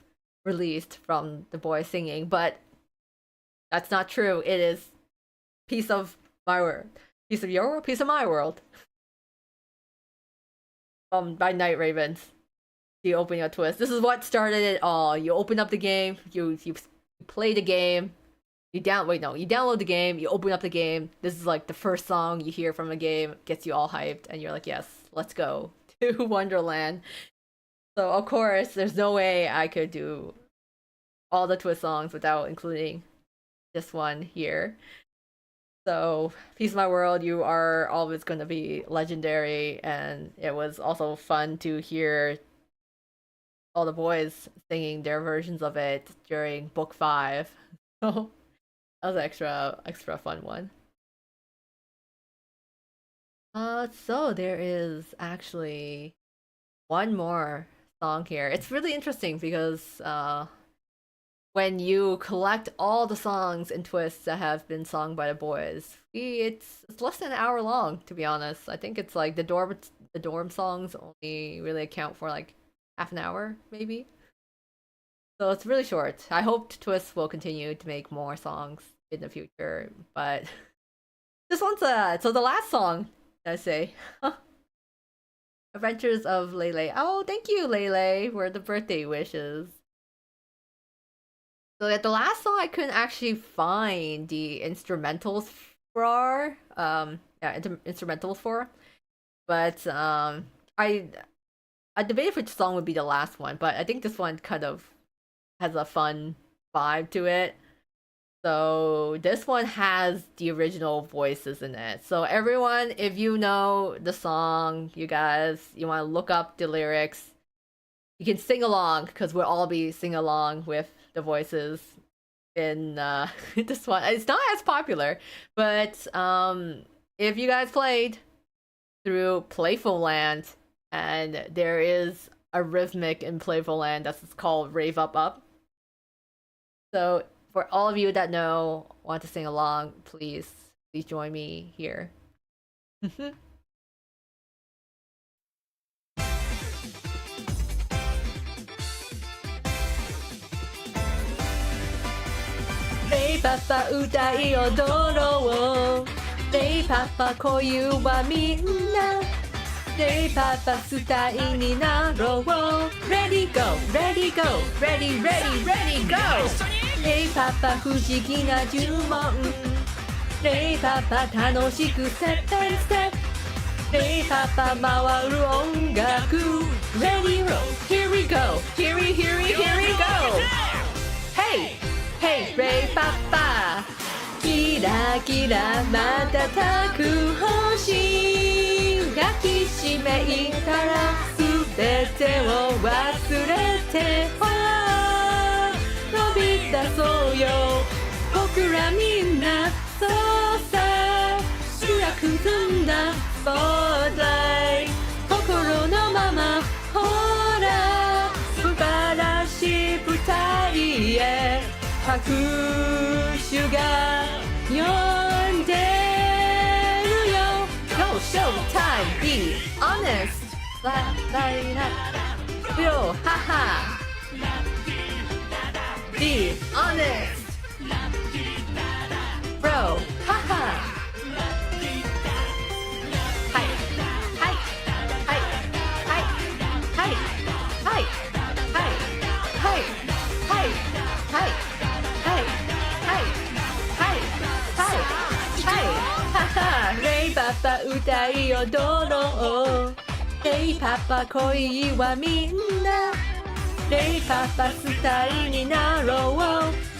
[SPEAKER 1] released from the boys singing, but that's not true. It is Piece of My World, Piece of Your World, Piece of My World. By Night Ravens. The opening of Twist. This is what started it all. You open up the game, you play the game. You download the game, you open up the game. This is like the first song you hear from the game, gets you all hyped, and you're like, yes, let's go to Wonderland. So of course, there's no way I could do all the Twist songs without including this one here. So, Piece of My World, you are always going to be legendary, and it was also fun to hear all the boys singing their versions of it during book 5. So that was an extra fun one. So there is actually one more song here. It's really interesting because when you collect all the songs in Twist that have been sung by the boys, it's less than an hour long, to be honest. I think it's like the dorm songs only really account for like half an hour, maybe. So it's really short. I hope Twist will continue to make more songs in the future, but this one's so the last song, I say. Adventures of Lele. Oh, thank you, Lele, for the birthday wishes. So at the last song I couldn't actually find the instrumentals for instrumentals for. But I debated which song would be the last one, but I think this one kind of has a fun vibe to it. So this one has the original voices in it. So everyone, if you know the song, you want to look up the lyrics, you can sing along because we'll all be singing along with the voices in this one. It's not as popular, but if you guys played through Playful Land, and there is a rhythmic in Playful Land that's called Rave Up Up. So for all of you that want to sing along, please join me here. Hey Papa 歌い踊ろう Hey Papa 恋はみんな Hey Papa スタイになろう Ready go, ready go, ready, ready, ready go Hey Papa 不思議な呪文 Hey Papa 楽しくステップンステップ Hey Papa 回る音楽 Ready roll, here we go, here we go Hey, hey Ray Papa キラキラ瞬く星がきしめいたら全てを忘れてほら飛び出そうよ僕らみんなそうさ主役積んだスポットライト心のままほら素晴らしい舞台へ拍手が呼んでるよ Go show time be honest ラライラよhaha be honest bro hahaレイパパ歌い踊ろうレイパパ恋はみんなレイパパスタイルになろう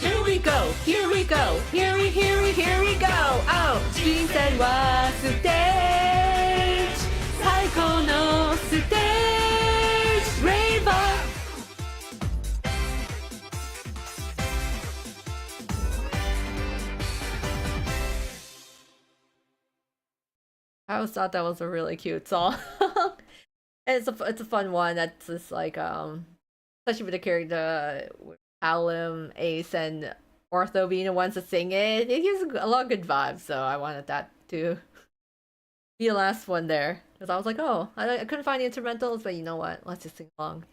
[SPEAKER 1] Here we go, here we go, here we go Oh, 人生はステージ最高のステージレイパーI always thought that was a really cute song. It's a fun one that's just like especially with the character Alum, Ace, and Ortho being the ones to sing it. It gives a lot of good vibes, so I wanted that to be the last one there. Because I was like, oh, I couldn't find the instrumentals, but you know what? Let's just sing along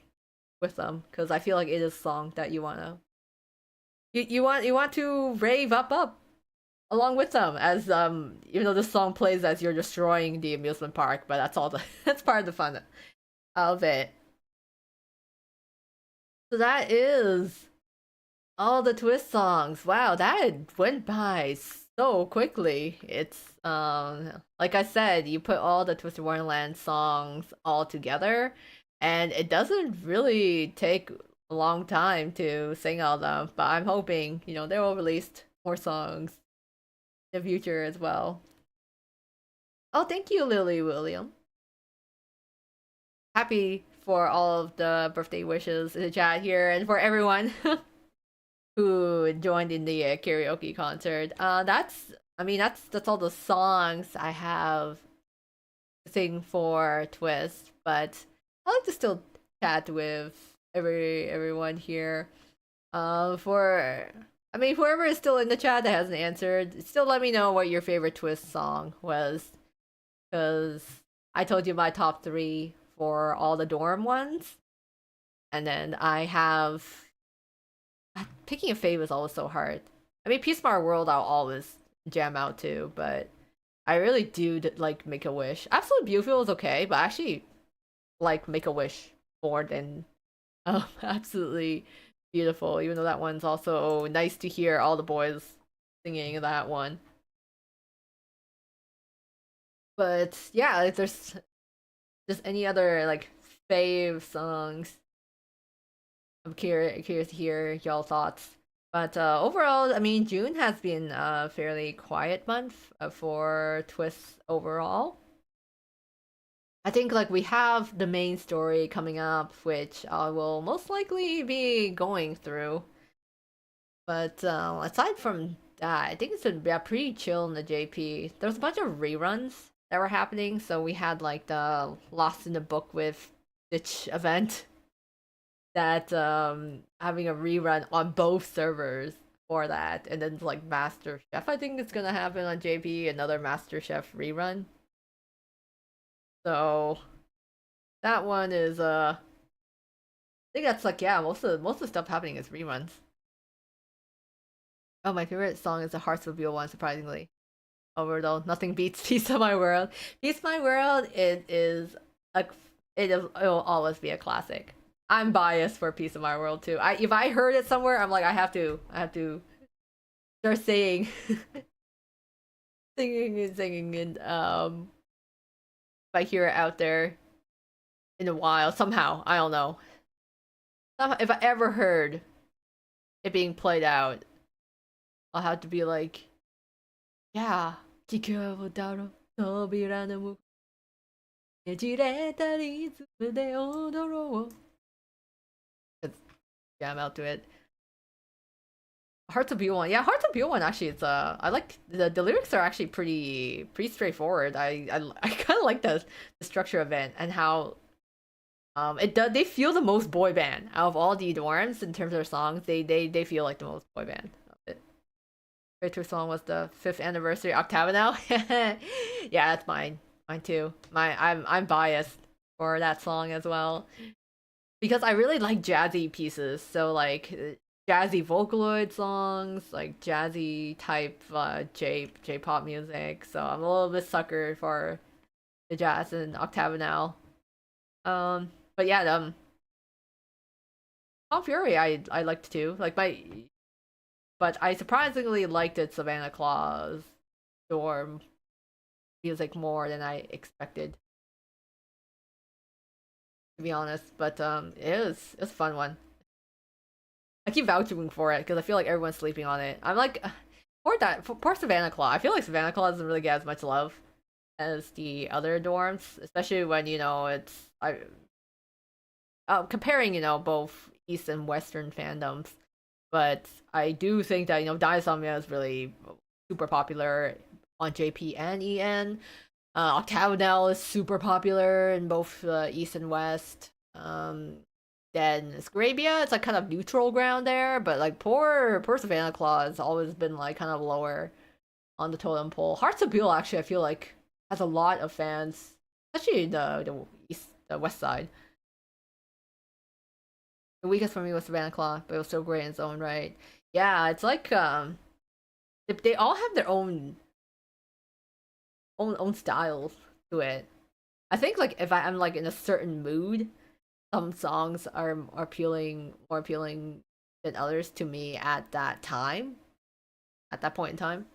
[SPEAKER 1] with them. Because I feel like it is a song that you want to rave up along with them as even though the song plays as you're destroying the amusement park, but that's part of the fun of it. So that is all the twist songs. Wow, that went by so quickly. It's like I said, you put all the Twisted Wonderland songs all together and it doesn't really take a long time to sing all of them, but I'm hoping, they will release more songs in the future as well. Oh, thank you, Lily William. Happy for all of the birthday wishes in the chat here and for everyone who joined in the karaoke concert. That's all the songs I have to sing for Twist, but I like to still chat with everyone here. Whoever is still in the chat that hasn't answered, still let me know what your favorite Twist song was, because I told you my top 3 for all the dorm ones, and then picking a fave is always so hard. Peace of Our World I'll always jam out to, but I really do like Make a Wish. Absolute Beautiful is okay, but I actually like Make a Wish more than Absolutely Beautiful, even though that one's also nice to hear all the boys singing that one. But yeah, if there's just any other like fave songs, I'm curious to hear y'all thoughts. But overall, June has been a fairly quiet month for twists overall. I think like we have the main story coming up, which I will most likely be going through. But aside from that, I think it's been pretty chill in the JP. There's a bunch of reruns that were happening. So we had like the Lost in the Book with Stitch event that having a rerun on both servers for that, and then like Master Chef, I think it's gonna happen on JP, another Master Chef rerun. So that one is I think that's like, yeah, most of the stuff happening is reruns. Oh, my favorite song is the Heartsmobile one, surprisingly. Overall, nothing beats Piece of My World. Piece of My World, it will always be a classic. I'm biased for Piece of My World too. If I heard it somewhere, I'm like, I have to start saying singing and if I hear it out there in a while, somehow, I don't know. Somehow, if I ever heard it being played out, I'll have to be like, yeah, ねじれたリズムで踊ろう。Yeah, I'm out to it. Hearts of B1. Yeah, Hearts of B1 actually it's I like the lyrics are actually pretty straightforward. I kind of like the structure of it and how it does they feel the most boy band out of all the dorms in terms of their songs. They feel like the most boy band of it. Breakthrough song was the 5th anniversary Octava now. Yeah, that's mine. Mine too. I'm biased for that song as well because I really like jazzy pieces. So like jazzy Vocaloid songs, like jazzy type J-pop music. So I'm a little bit sucker for the jazz and Octava now. But yeah, Tom Fury I liked too. But I surprisingly liked it Savannah Claus dorm music more than I expected, to be honest. But it was a fun one. I keep vouching for it because I feel like everyone's sleeping on it. I'm like, poor Savannah Claw. I feel like Savannah Claw doesn't really get as much love as the other dorms, especially when it's comparing both East and Western fandoms. But I do think that Diasomnia is really super popular on JP and EN. Octagonal is super popular in both East and West. Then Scarabia, it's like kind of neutral ground there, but like poor Savannah Claw has always been like kind of lower on the totem pole. Hearts of Beale actually I feel like has a lot of fans, especially the west side. The weakest for me was Savannah Claw, but it was still great in its own right. Yeah, it's like they all have their own styles to it. I think like if I'm like in a certain mood, some songs are more appealing than others to me at that time, at that point in time.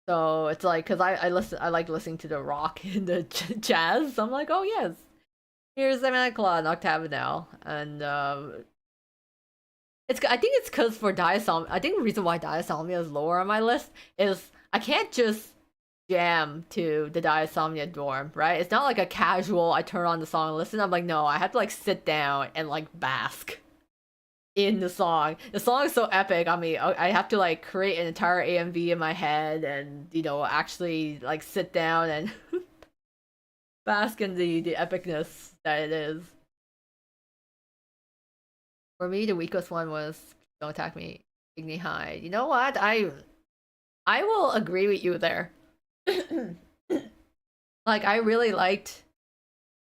[SPEAKER 1] So it's like because I like listening to the rock and the jazz. So I'm like, oh yes, here's Savannah Claw and Octava now, and I think it's because for Diasomnia. I think the reason why Diasomnia is lower on my list is I can't just jam to the Diasomnia dorm, right? It's not like a casual I turn on the song and listen. I'm like, no, I have to like sit down and like bask in the song. The song is so epic. I mean, I have to like create an entire AMV in my head and actually like sit down and bask in the epicness that it is. For me, the weakest one was Don't Attack Me, Igni High. You know what? I will agree with you there. Like I really liked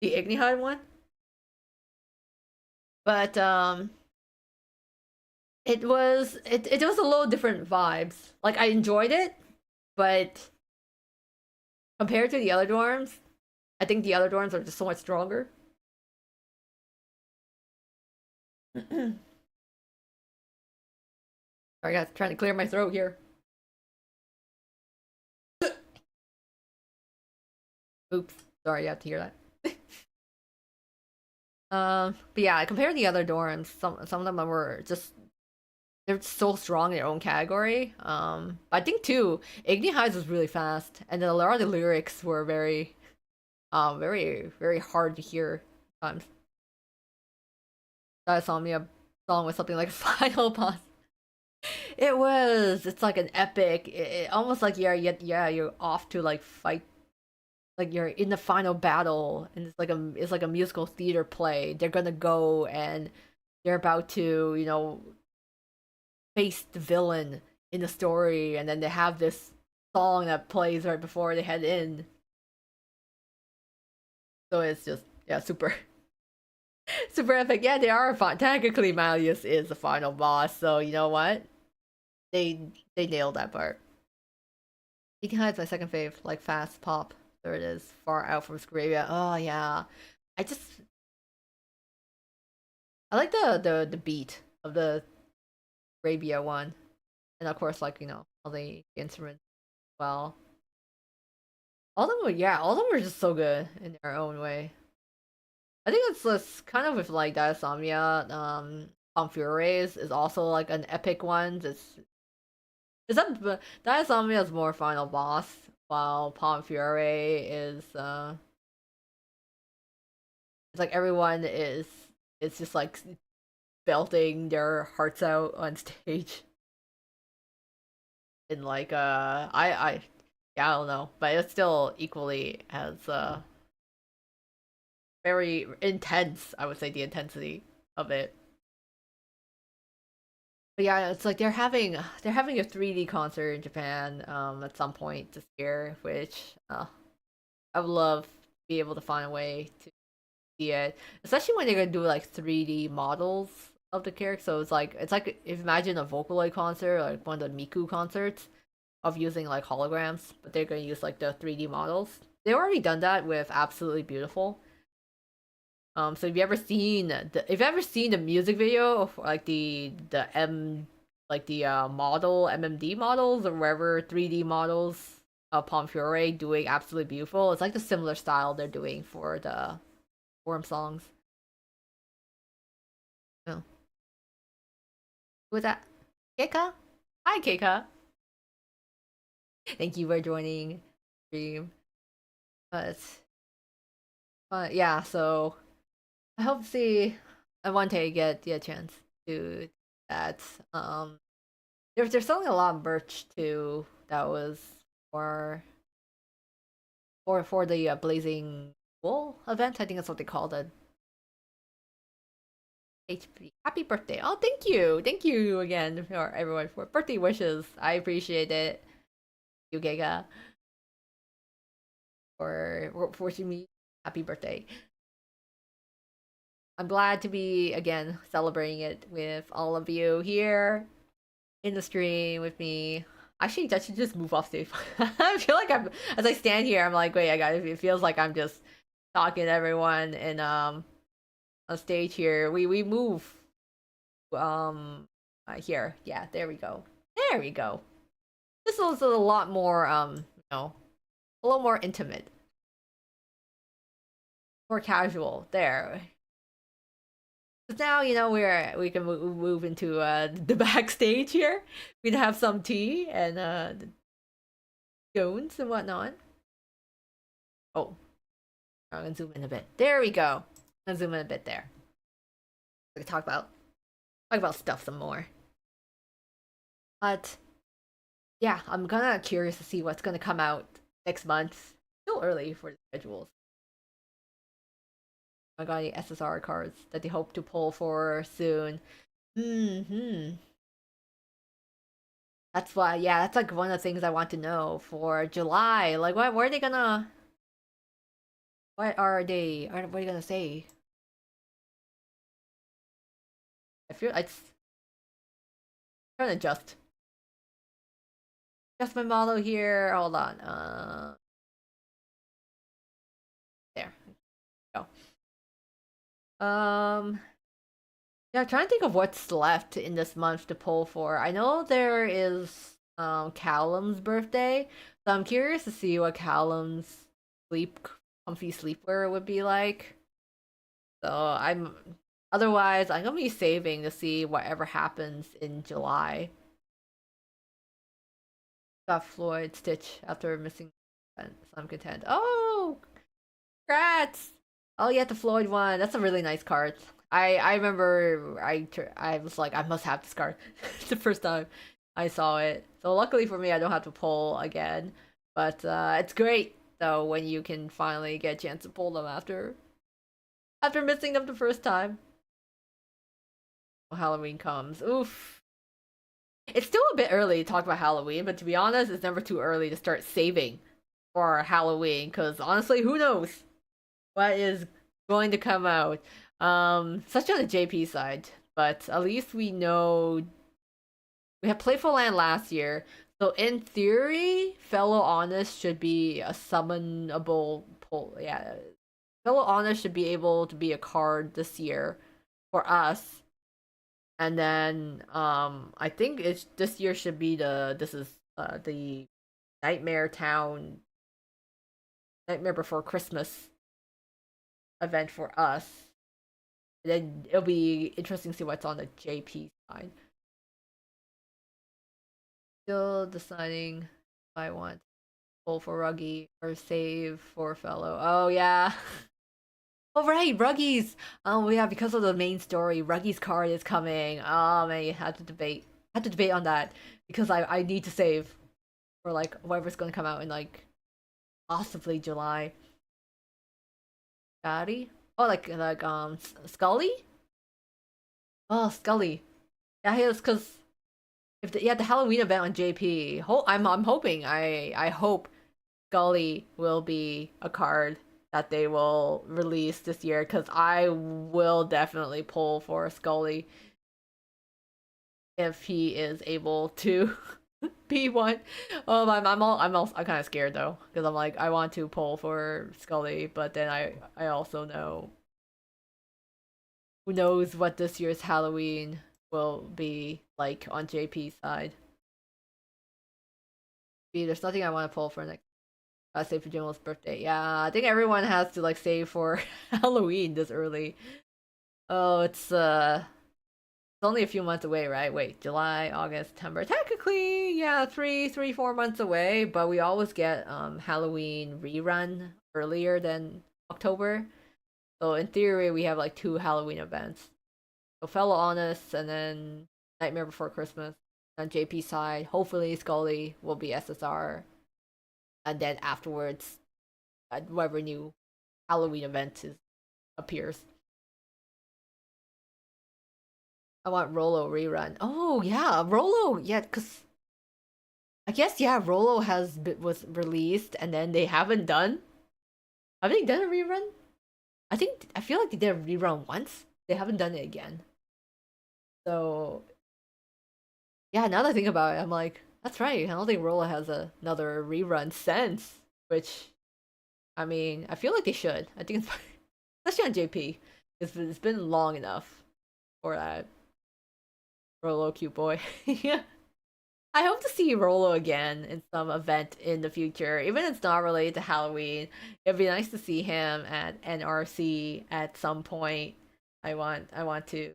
[SPEAKER 1] the Ignihide one, but it was a little different vibes. Like I enjoyed it, but compared to the other dorms, I think the other dorms are just so much stronger. Sorry guys, trying to clear my throat here. Oops, sorry you have to hear that. But yeah, compared to the other dorms, some of them were just they're so strong in their own category. I think too, Igni Highs was really fast, and then a lot of the lyrics were very hard to hear sometimes. I saw me a song with something like Final Boss. It was. It's like an epic. Almost like you're off to like fight. Like you're in the final battle, and it's like a musical theater play. They're gonna go and they're about to face the villain in the story, and then they have this song that plays right before they head in. So it's just super super epic. Yeah, they are fun. Technically, Malleus is the final boss, so you know what? They they nailed that part. Ikenhead's my second fave, like fast pop. There it is, far out from Scravia. Oh yeah, I just I like the beat of the Arabia one, and of course like all the instruments as well. All of them were all of them were just so good in their own way. I think it's just kind of with like Diasomnia. Furies is also like an epic one. Is that Diasomnia is more final boss, while Palm Fury is It's like everyone is it's just like belting their hearts out on stage. And like I yeah, I don't know, but it's still equally as very intense, I would say, the intensity of it. But yeah, it's like they're having a 3D concert in Japan at some point this year, which I would love to be able to find a way to see it, especially when they're gonna do like 3D models of the character. So it's like if imagine a Vocaloid concert, like one of the Miku concerts of using like holograms, but they're gonna use like the 3D models. They've already done that with Absolutely Beautiful. So if you've ever seen the music video of like the M like the model MMD models or wherever 3D models of Pomfure doing Absolutely Beautiful, it's like the similar style they're doing for the forum songs. Oh, with that, Keika, hi Keika, thank you for joining stream. But yeah, so I hope to see. I want to get a chance to do that. They're selling a lot of merch too. That was for for the Blazing Wool event. I think that's what they called it. HP. Happy birthday! Oh, thank you again for everyone for birthday wishes. I appreciate it. You Giga for wishing me happy birthday. I'm glad to be again celebrating it with all of you here in the stream with me. Actually, I should just move off stage. I feel like I'm as I stand here. I'm like, wait, I got. It feels like I'm just talking to everyone and on stage here. We move here. Yeah, there we go. There we go. This was a lot more a little more intimate, more casual. There. 'Cause now we can move into the backstage here. We can have some tea and scones and whatnot. Oh, I'm gonna zoom in a bit. There we go. I'm gonna zoom in a bit there. We can talk about stuff some more. But yeah, I'm gonna curious to see what's gonna come out next month. Still early for the schedules. I got any SSR cards that they hope to pull for soon. Hmm. That's why, yeah, that's like one of the things I want to know for July. Like, what are they gonna? What are they? What are they gonna say? I feel it's trying to adjust my model here. Hold on. There. Go. Yeah, I'm trying to think of what's left in this month to pull for. I know there is Callum's birthday, so I'm curious to see what Callum's sleep comfy sleepwear would be like. So I'm gonna be saving to see whatever happens in July. Got Floyd Stitch after missing, so I'm content. Oh, congrats! Oh, you had the Floyd one. That's a really nice card. I remember I was like I must have this card. It's the first time I saw it. So luckily for me, I don't have to pull again. But it's great though when you can finally get a chance to pull them after missing them the first time. When Halloween comes. Oof. It's still a bit early to talk about Halloween, but to be honest, it's never too early to start saving for Halloween. Because honestly, who knows what is going to come out? Such on the JP side, but at least we know we had Playful Land last year. So in theory, Fellow Honest should be a summonable pull. Yeah, Fellow Honest should be able to be a card this year for us. And then I think it's this year should be the Nightmare Town Nightmare Before Christmas event for us. And then it'll be interesting to see what's on the JP side. Still deciding if I want pull for Ruggy or save for Fellow. Oh yeah. Oh right, Ruggies. Oh yeah, because of the main story, Ruggies card is coming. Oh man, you had to debate. Had to debate on that because I need to save for like whatever's gonna come out in like possibly July. Scotty? Oh Scully? Oh Scully. Yeah, he is because if the Halloween event on JP. I'm hoping I hope Scully will be a card that they will release this year because I will definitely pull for Scully if he is able to be one. I'm kind of scared though because I'm like I want to pull for Scully, but then I also know who knows what this year's Halloween will be like on JP's side. There's nothing I want to pull for next. Save for Jamal's birthday. Yeah, I think everyone has to like save for Halloween this early. Oh, it's only a few months away, right? Wait, July, August, September. Technically, yeah, 4 months away. But we always get Halloween rerun earlier than October. So in theory, we have like two Halloween events. So Fellow Honest and then Nightmare Before Christmas. On JP side, hopefully Scully will be SSR, and then afterwards, whatever new Halloween event appears. I want Rolo rerun. Oh yeah, Rolo. Yeah, cause I guess yeah, Rolo was released and then they haven't done. Have they done a rerun? I feel like they did a rerun once. They haven't done it again. So yeah, now that I think about it, I'm like, that's right. I don't think Rolo has another rerun since. Which I mean, I feel like they should. I think it's especially on JP. It's been long enough for that. Rolo, cute boy. Yeah. I hope to see Rolo again in some event in the future, even if it's not related to Halloween. It'd be nice to see him at NRC at some point. I want to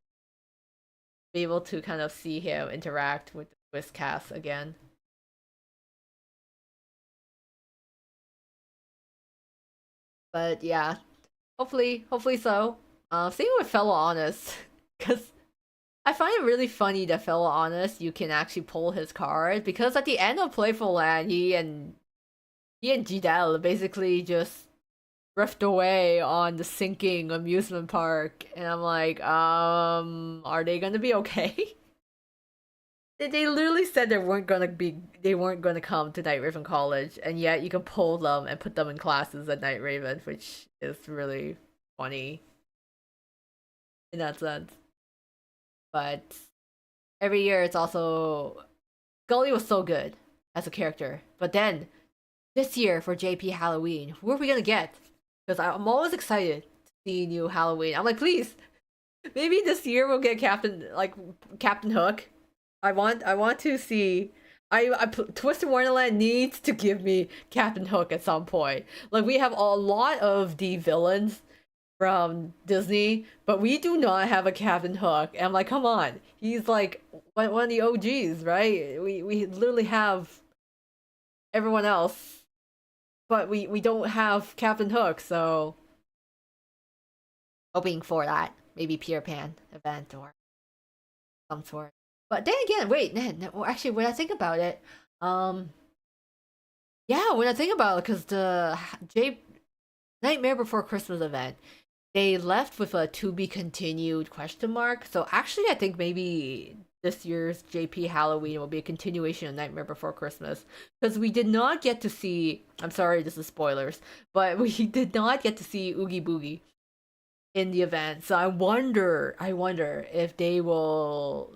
[SPEAKER 1] be able to kind of see him interact with the Swiss cast again. But yeah, hopefully so. Same with Fellow Honest, because I find it really funny that Fellow Honest you can actually pull his card because at the end of Playful Land, he and Jidel basically just drift away on the sinking amusement park, and I'm like, are they gonna be okay? They literally said they weren't gonna come to Night Raven College, and yet you can pull them and put them in classes at Night Raven, which is really funny in that sense. But every year it's also Gully was so good as a character, but then this year for JP Halloween, who are we gonna get? Because I'm always excited to see new Halloween. I'm like, please, maybe this year we'll get Captain Hook. I want to see. Twisted Wonderland needs to give me Captain Hook at some point. Like we have a lot of the villains from Disney, but we do not have a Captain Hook. And I'm like, come on, he's like one of the OGs, right? We literally have everyone else, but we don't have Captain Hook. So hoping for that, maybe Peter Pan event or some sort. But then again, wait, well, actually, when I think about it, um, yeah, when I think about it, because the J Nightmare Before Christmas event, they left with a to be continued question mark. So actually, I think maybe this year's JP Halloween will be a continuation of Nightmare Before Christmas because we did not get to see. I'm sorry, this is spoilers, but we did not get to see Oogie Boogie in the event. So I wonder if they will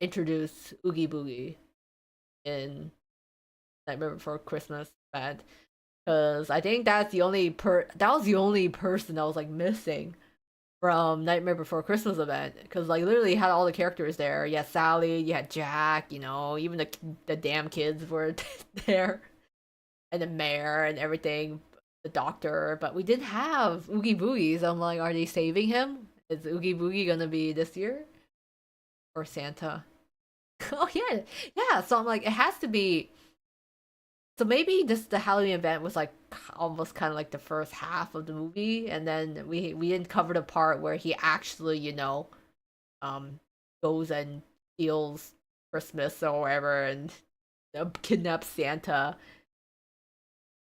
[SPEAKER 1] introduce Oogie Boogie in Nightmare Before Christmas event because I think that was the only person that was like missing from Nightmare Before Christmas event because like literally you had all the characters there. You had Sally, you had Jack, even the damn kids were there, and the mayor and everything, the doctor. But we didn't have Oogie Boogie, so I'm like, are they saving him? Is Oogie Boogie gonna be this year or Santa? Oh yeah, yeah. So I'm like, it has to be So maybe this the Halloween event was like almost kind of like the first half of the movie, and then we didn't cover the part where he actually, um, goes and steals Christmas or whatever and kidnaps Santa.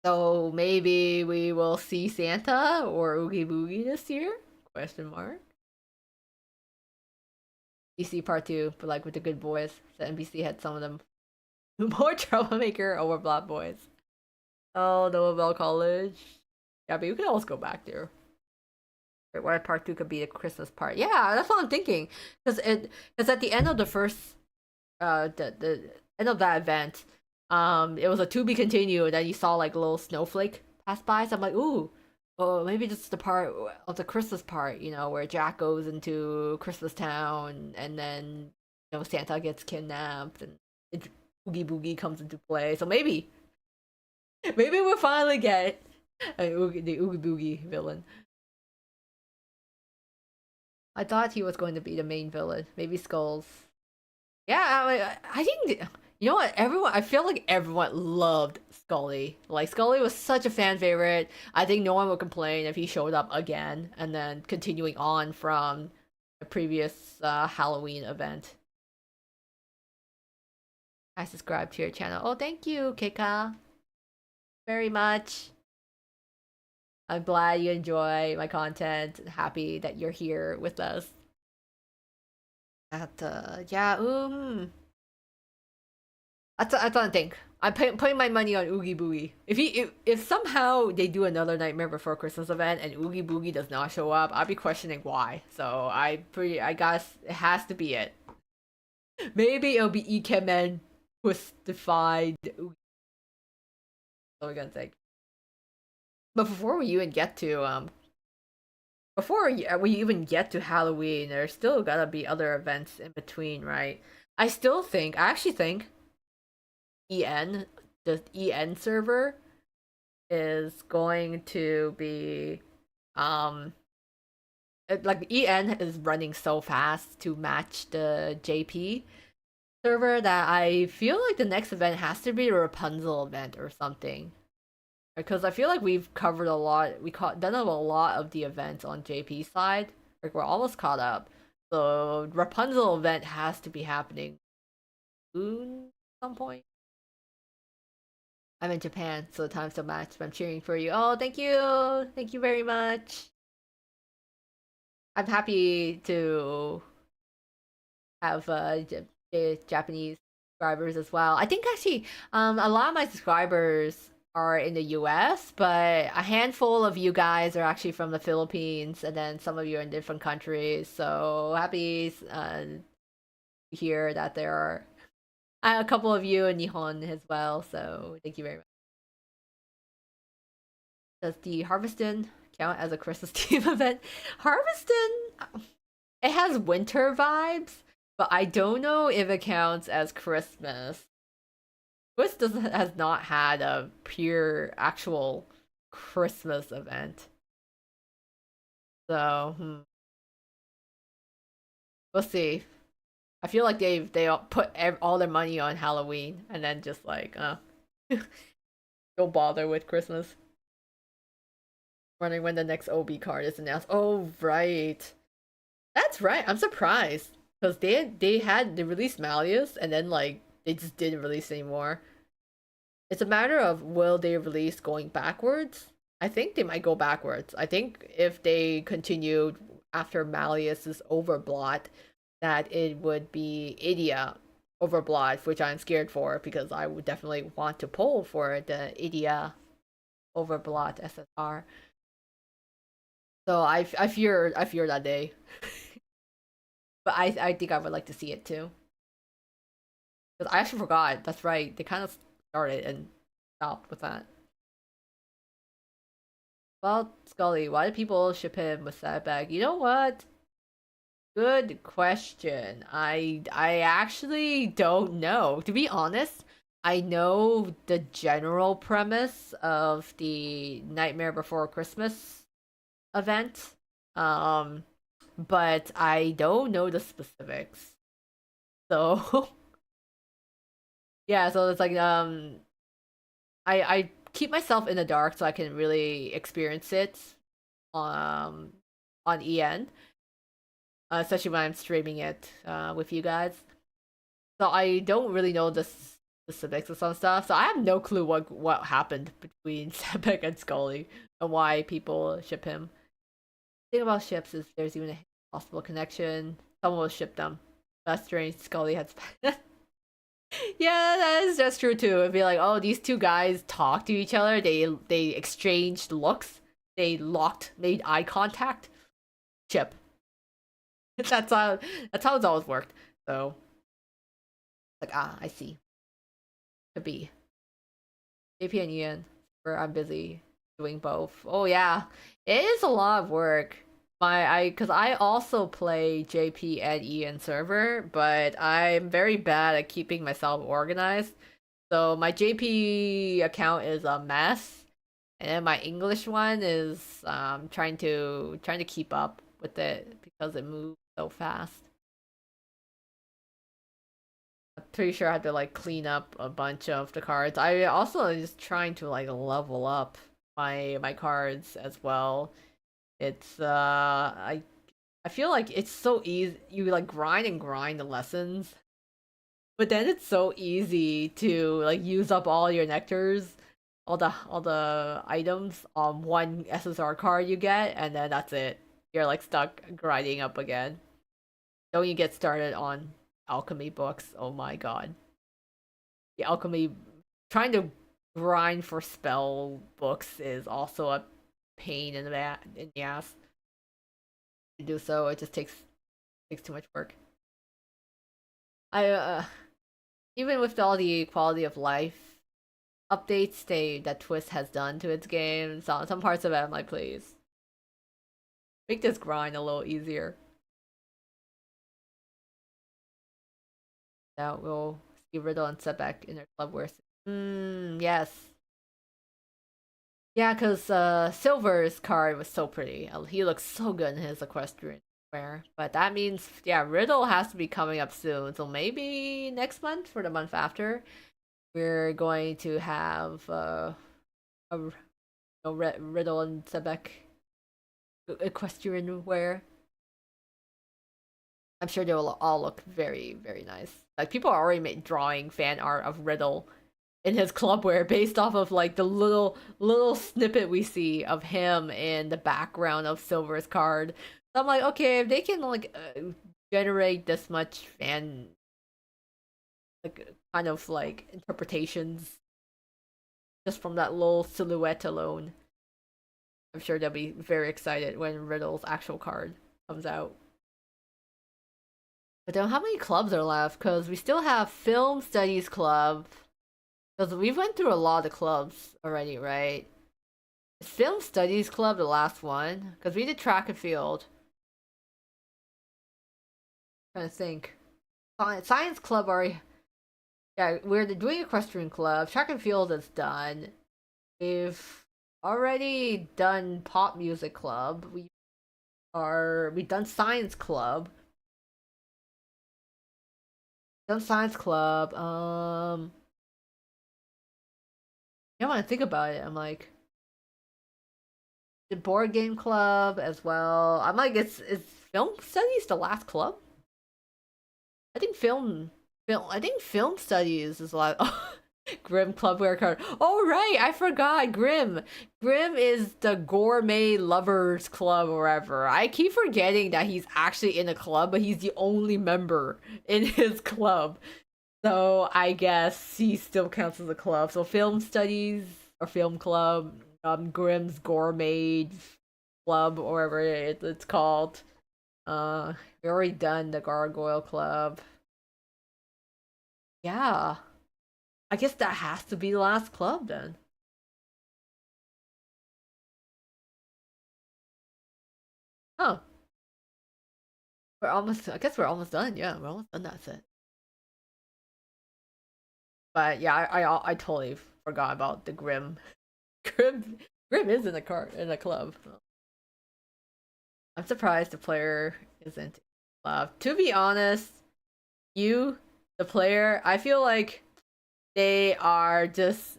[SPEAKER 1] So maybe we will see Santa or Oogie Boogie this year? Question mark. DC Part 2, but like with the good boys. So NBC had some of them more troublemaker over Black Boys. Oh, Noel College. Yeah, but you can always go back there. Wait, why part two could be the Christmas part? Yeah, that's what I'm thinking. Because at the end of the first the end of that event, it was a to be continued, and then you saw like a little snowflake pass by. So I'm like, ooh, well, maybe this is the part of the Christmas part, where Jack goes into Christmas Town, and then Santa gets kidnapped, and Oogie Boogie comes into play. So maybe we'll finally get the Oogie Boogie villain. I thought he was going to be the main villain. Maybe Skulls. Yeah, I think you know what? I feel like everyone loved Scully. Like Scully was such a fan favorite. I think no one would complain if he showed up again, and then continuing on from the previous Halloween event. I subscribed to your channel. Oh, thank you, Kika, very much. I'm glad you enjoy my content. Happy that you're here with us. At yeah, I don't think. Putting my money on Oogie Boogie. If somehow they do another Nightmare Before Christmas event and Oogie Boogie does not show up, I'll be questioning why. So I guess it has to be it. Maybe it'll be Ikemen twistified Oogie. So we're gonna think. But before we even get to Halloween, there's still gotta be other events in between, right? I actually think EN, the EN server is going to be, like EN is running so fast to match the JP server that I feel like the next event has to be a Rapunzel event or something. Because I feel like we've covered a lot. Done a lot of the events on JP side. Like we're almost caught up. So Rapunzel event has to be happening soon, at some point. I'm in Japan, so the time's still matched. I'm cheering for you. Oh, thank you very much. I'm happy to have Japanese subscribers as well. I think actually, a lot of my subscribers are in the US, but a handful of you guys are actually from the Philippines, and then some of you are in different countries. So happy to hear that there are a couple of you in Nihon as well. So thank you very much. Does the Harveston count as a Christmas team event? Harveston, it has winter vibes, but I don't know if it counts as Christmas. Swiss doesn't has not had a pure actual Christmas event, so we'll see. I feel like they all put all their money on Halloween and then just like don't bother with Christmas. Wondering when the next OB card is announced. Oh right, that's right. I'm surprised because they released Malleus and then like they just didn't release anymore. It's a matter of will they release going backwards? I think they might go backwards. I think if they continued after Malleus's Overblot, that it would be Idia Overblot, which I'm scared for because I would definitely want to pull for the Idia Overblot SSR. So I fear that day. But I think I would like to see it too. Because I actually forgot. That's right. They kind of started and stopped with that. Well, Scully, why do people ship him with Sadbag? You know what? Good question. I actually don't know. To be honest, I know the general premise of the Nightmare Before Christmas event. Um, but I don't know the specifics. So yeah, so it's like I keep myself in the dark so I can really experience it um on EN, especially when I'm streaming it with you guys. So I don't really know the specifics of some stuff. So I have no clue what happened between Sebek and Scully and why people ship him. The thing about ships is there's even a possible connection. Someone will ship them. That's strange. Scully has. Yeah, that is just true too. It'd be like, oh, these two guys talk to each other. They exchanged looks. They made eye contact. Chip. That's how it's always worked. So, like, I see. Could be JP and Ian, where I'm busy doing both. Oh yeah, it is a lot of work. Because I also play JP and Ian server, but I'm very bad at keeping myself organized. So my JP account is a mess, and then my English one is trying to keep up with it because it moves so fast. I'm pretty sure I have to like clean up a bunch of the cards. I also am just trying to like level up my cards as well. It's I feel like it's so easy. You like grind and grind the lessons, but then it's so easy to like use up all your nectars, all the items on one SSR card you get, and then that's it. You're like stuck grinding up again. Don't you get started on alchemy books? Oh my god, the alchemy trying to grind for spell books is also a pain in the ass to do so. It just takes too much work. I even with all the quality of life updates that Twist has done to its game, some parts of it I'm like, please make this grind a little easier. Now we'll see Riddle and Setback in their club where. Yes. Yeah, because Silver's card was so pretty. He looks so good in his equestrian wear. But that means, yeah, Riddle has to be coming up soon. So maybe next month or the month after, we're going to have Riddle and Sebek equestrian wear. I'm sure they will all look very, very nice. Like people are already drawing fan art of Riddle in his clubwear based off of like the little snippet we see of him in the background of Silver's card. So I'm like, okay, if they can like generate this much fan like kind of like interpretations just from that little silhouette alone, I'm sure they'll be very excited when Riddle's actual card comes out. But then how many clubs are left? Because we still have Film Studies Club. Because we went through a lot of clubs already, right? Is Film Studies Club the last one? Because we did track and field. I'm trying to think. Science Club already. Yeah, we're doing Equestrian Club. Track and field is done. We've already done Pop Music Club. We've done Science Club. Done Science Club. Yeah, when I think about it, I'm like the board game club as well. I'm like, is film studies the last club? I think I think film studies is a lot. Oh, Grim clubwear card. Oh right, I forgot Grim. Grim is the gourmet lovers club or whatever. I keep forgetting that he's actually in a club, but he's the only member in his club. So I guess he still counts as a club. So film studies or film club, Grimm's gourmet club or whatever it's called. We already done the gargoyle club. Yeah, I guess that has to be the last club then. Huh? We're almost. I guess we're almost done. Yeah, we're almost done. That's it. But yeah, I totally forgot about the Grim. Grim Grim is in a club. I'm surprised the player isn't love. To be honest, you, the player, I feel like they are just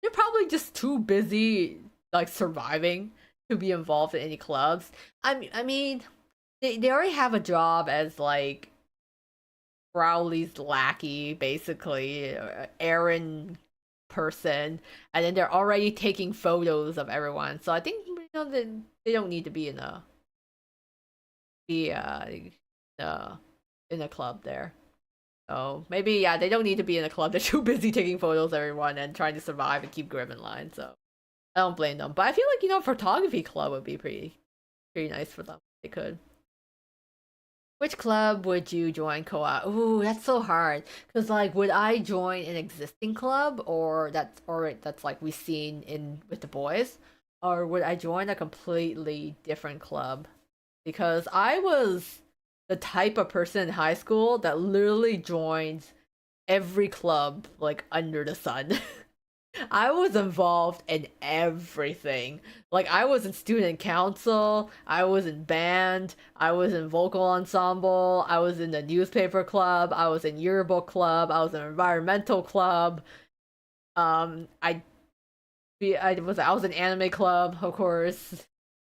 [SPEAKER 1] they're probably just too busy like surviving to be involved in any clubs. I mean, they already have a job as like Crowley's lackey, basically, errand person, and then they're already taking photos of everyone. So I think that they don't need to be in a be uh in a club there. So maybe yeah, they don't need to be in a club. They're too busy taking photos of everyone and trying to survive and keep Grim in line. So I don't blame them. But I feel like photography club would be pretty nice for them. They could. Which club would you join, Koa? Ooh, that's so hard. Cause like, would I join an existing club, or that's like we seen in with the boys, or would I join a completely different club? Because I was the type of person in high school that literally joined every club like under the sun. I was involved in everything. Like I was in student council, I was in band, I was in vocal ensemble, I was in the newspaper club, I was in yearbook club, I was in environmental club. I I was in anime club, of course.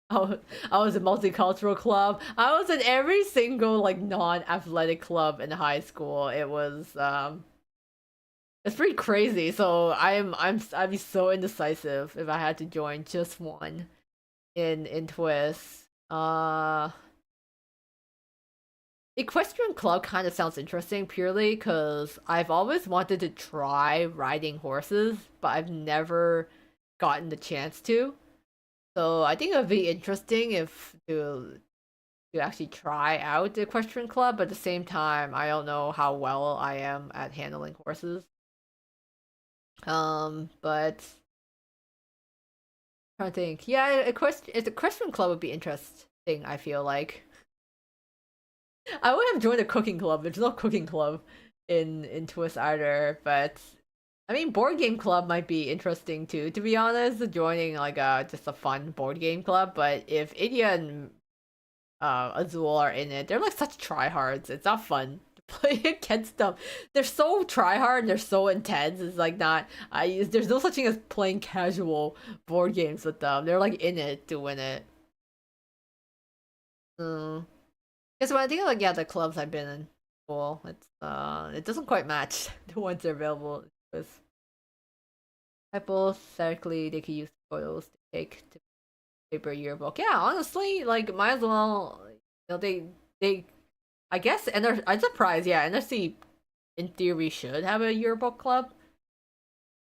[SPEAKER 1] I was in multicultural club. I was in every single like non-athletic club in high school. It's pretty crazy. So I'd be so indecisive if I had to join just one in Twist. Equestrian Club kind of sounds interesting purely because I've always wanted to try riding horses, but I've never gotten the chance to. So I think it would be interesting if to actually try out the equestrian club, but at the same time, I don't know how well I am at handling horses. But trying to think. Yeah, equestrian club would be interesting, I feel like. I would have joined a cooking club. There's no cooking club in Twist either, but I mean board game club might be interesting too, to be honest, joining like a just a fun board game club, but if Idia and Azul are in it, they're like such tryhards. It's not fun to play against them. They're so tryhard, they're so intense. It's like not I there's no such thing as playing casual board games with them. They're like in it to win it. Mm. Because when I think of like yeah, the clubs I've been in, well, it doesn't quite match the ones that are available with hypothetically they could use photos to take to paper yearbook. Yeah, honestly, like might as well they I guess and I'm surprised, yeah, NSC in theory should have a yearbook club.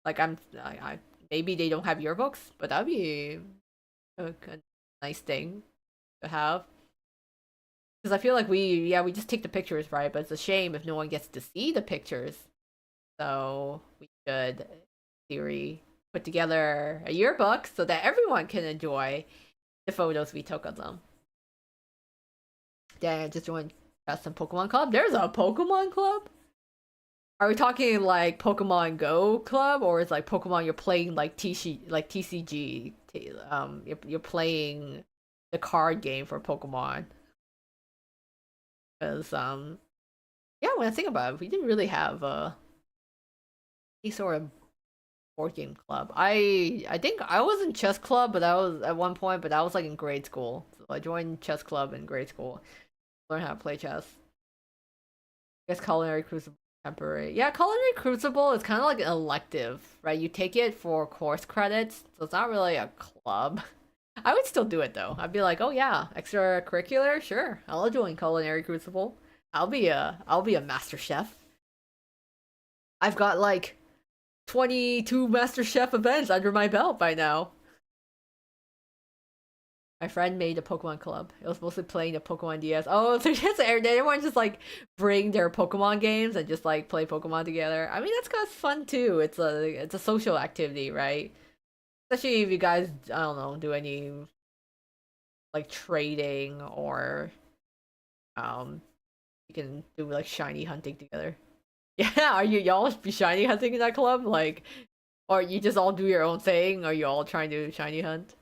[SPEAKER 1] Like I maybe they don't have yearbooks, but that'd be a nice thing to have. Because I feel like we just take the pictures, right? But it's a shame if no one gets to see the pictures. So we should, in theory, put together a yearbook so that everyone can enjoy the photos we took of them. Then I just joined some Pokemon Club. There's a Pokemon Club? Are we talking like Pokemon Go Club, or is like Pokemon you're playing like TCG? You're playing the card game for Pokemon. Because yeah, when I think about it, we didn't really have any sort of board game club. I think I was in chess club, but that was at one point, but that was like in grade school. So I joined chess club in grade school. Learn how to play chess. I guess Culinary Crucible temporary. Yeah, Culinary Crucible is kind of like an elective, right? You take it for course credits, so it's not really a club. I would still do it though. I'd be like, oh yeah, extracurricular, sure. I'll join Culinary Crucible. I'll be a master chef. I've got like 22 master chef events under my belt by now. My friend made a Pokemon club. It was mostly playing the Pokemon DS. Oh, so just everyone just like bring their Pokemon games and just like play Pokemon together. I mean, that's kind of fun too. It's a social activity, right? Especially if you guys, I don't know, do any like trading or you can do like shiny hunting together. Yeah, are y'all be shiny hunting in that club? Like, or you just all do your own thing? Or you all trying to shiny hunt?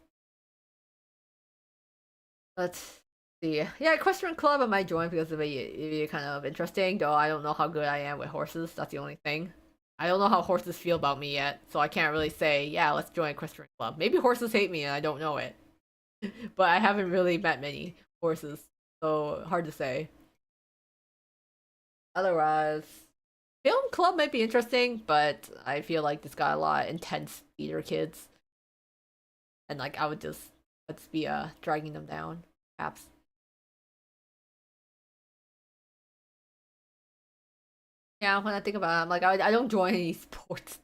[SPEAKER 1] Let's see. Yeah, equestrian club I might join because it'd be kind of interesting. Though I don't know how good I am with horses. That's the only thing. I don't know how horses feel about me yet, so I can't really say, yeah, let's join equestrian club. Maybe horses hate me and I don't know it. But I haven't really met many horses, so hard to say. Otherwise, film club might be interesting, but I feel like this got a lot of intense theater kids, and like I would just let's be dragging them down, perhaps. Yeah, when I think about it, I'm like I don't join any sports.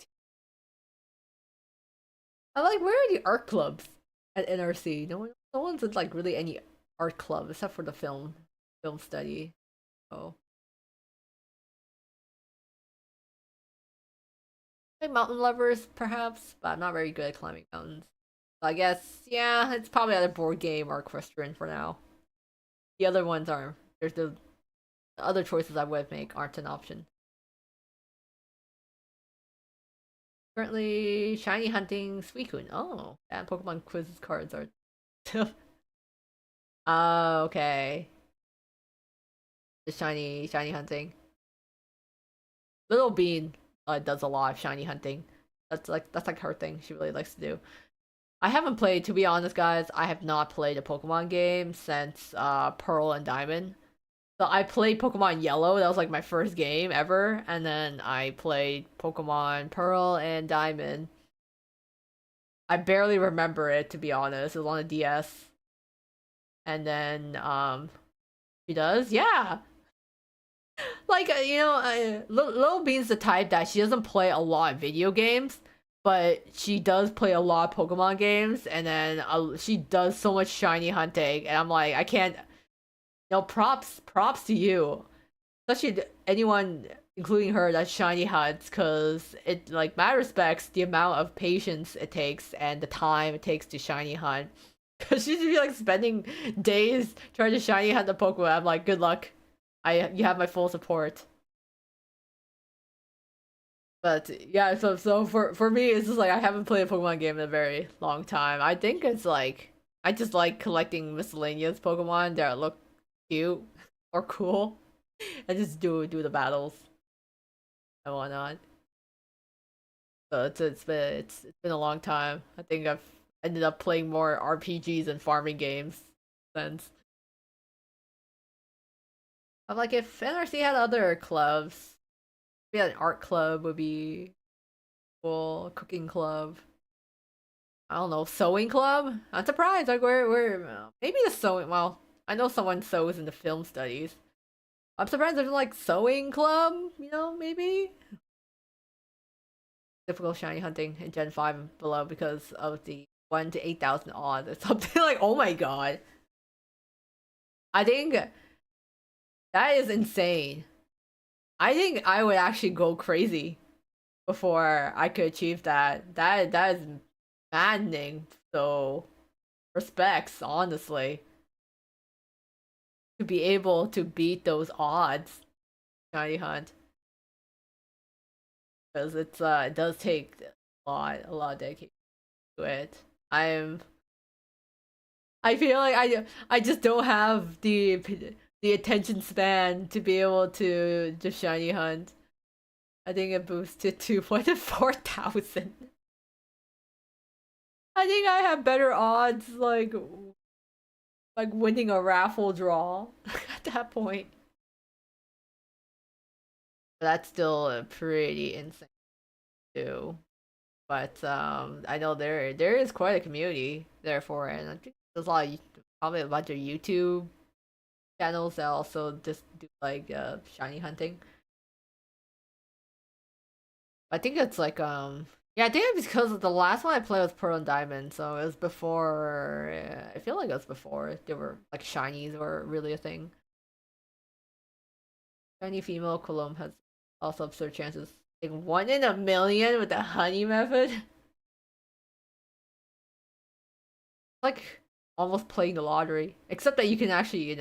[SPEAKER 1] I'm like, where are the art clubs at NRC? No one's in like really any art club except for the film study. Oh, like mountain lovers perhaps, but I'm not very good at climbing mountains. So I guess yeah, it's probably either board game or equestrian for now. The other ones are there's the other choices I would make aren't an option. Currently, shiny hunting Suicune. Oh, and Pokemon quiz cards are. Oh, okay. The shiny hunting. Little Bean does a lot of shiny hunting. That's like her thing. She really likes to do. I haven't played, to be honest, guys. I have not played a Pokemon game since Pearl and Diamond. So I played Pokemon Yellow. That was like my first game ever, and then I played Pokemon Pearl and Diamond. I barely remember it, to be honest. It was on a DS, and then she does, yeah. Like Little Bean's the type that she doesn't play a lot of video games, but she does play a lot of Pokemon games, and then she does so much shiny hunting, and I'm like, I can't. No, props to you, especially anyone, including her, that shiny hunts, because it like my respects the amount of patience it takes and the time it takes to shiny hunt. Because she'd be like spending days trying to shiny hunt the Pokemon. I'm like, good luck. You have my full support. But yeah, so for me, it's just like I haven't played a Pokemon game in a very long time. I think it's like I just like collecting miscellaneous Pokemon that look cute or cool, and just do the battles and whatnot. So it's been a long time. I think I've ended up playing more RPGs and farming games since. I'm like, if NRC had other clubs, maybe an art club would be cool. A cooking club. I don't know, sewing club. I'm surprised. Like, maybe the sewing. Well, I know someone sews in the film studies. I'm surprised there's like sewing club. Maybe difficult shiny hunting in Gen 5 and below because of the 1 to 8,000 odds or something. Like, oh my god. I think that is insane. I think I would actually go crazy before I could achieve that. That is maddening. So respects, honestly, to be able to beat those odds, shiny hunt, because it does take a lot of dedication to it. I feel like I just don't have the attention span to be able to just shiny hunt. I think it boosted to 4,000. I think I have better odds, like winning a raffle draw at that point. But that's still pretty insane too. But I know there is quite a community there for it, and I think there's probably a bunch of YouTube channels that also just do like shiny hunting. I think it's like yeah, I think it's because the last one I played was Pearl and Diamond, so it was before. I feel like it was before they were like shinies were really a thing. Shiny female Colomb has also absurd chances. Like 1 in a million with the honey method. Like almost playing the lottery, except that you can actually,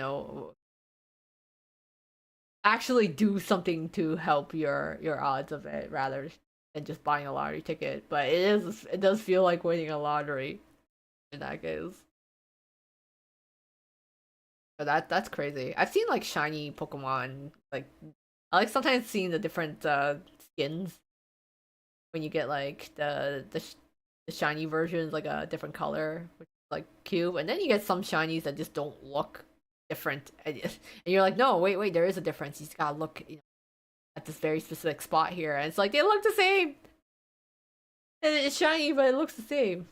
[SPEAKER 1] actually do something to help your odds of it rather than just buying a lottery ticket. But it does feel like winning a lottery in that case. But that's crazy. I've seen like shiny Pokemon, like I like sometimes seeing the different skins when you get like the shiny versions, like a different color, which is like cute, and then you get some shinies that just don't look different, and you're like, no, wait, there is a difference. You just gotta look, at this very specific spot here, and it's like they look the same, and it's shiny, but it looks the same.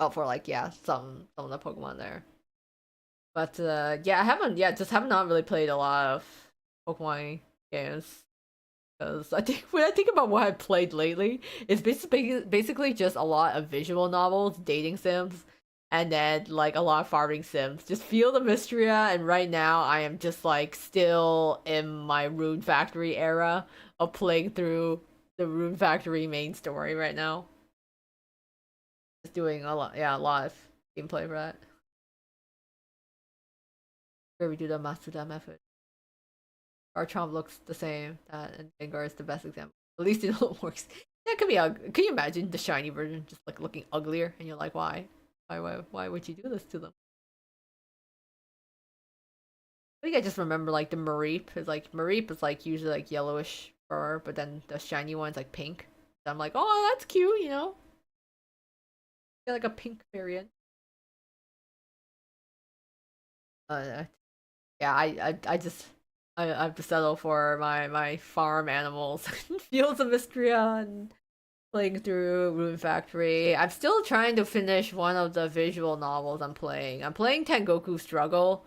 [SPEAKER 1] Well, for like yeah, some of the Pokemon there. But yeah, I haven't just have not really played a lot of Pokemon games because I think when I think about what I've played lately, it's basically just a lot of visual novels, dating sims, and then like a lot of farming sims. Just feel the Mystria, and right now I am just like still in my Rune Factory era of playing through the Rune Factory main story right now. Just doing a lot of gameplay for that. Where we do the Matsuda method. Garchomp looks the same. That and Gengar is the best example. At least it works. That could be Can you imagine the shiny version just like looking uglier? And you're like, why? Why would you do this to them? I think I just remember like the Mareep is like usually like yellowish fur, but then the shiny one's like pink. So I'm like, oh, that's cute, Get like a pink variant. Uh, yeah, I just I have to settle for my farm animals, Fields of Mystria, and playing through Rune Factory. I'm still trying to finish one of the visual novels I'm playing. I'm playing Tengoku Struggle,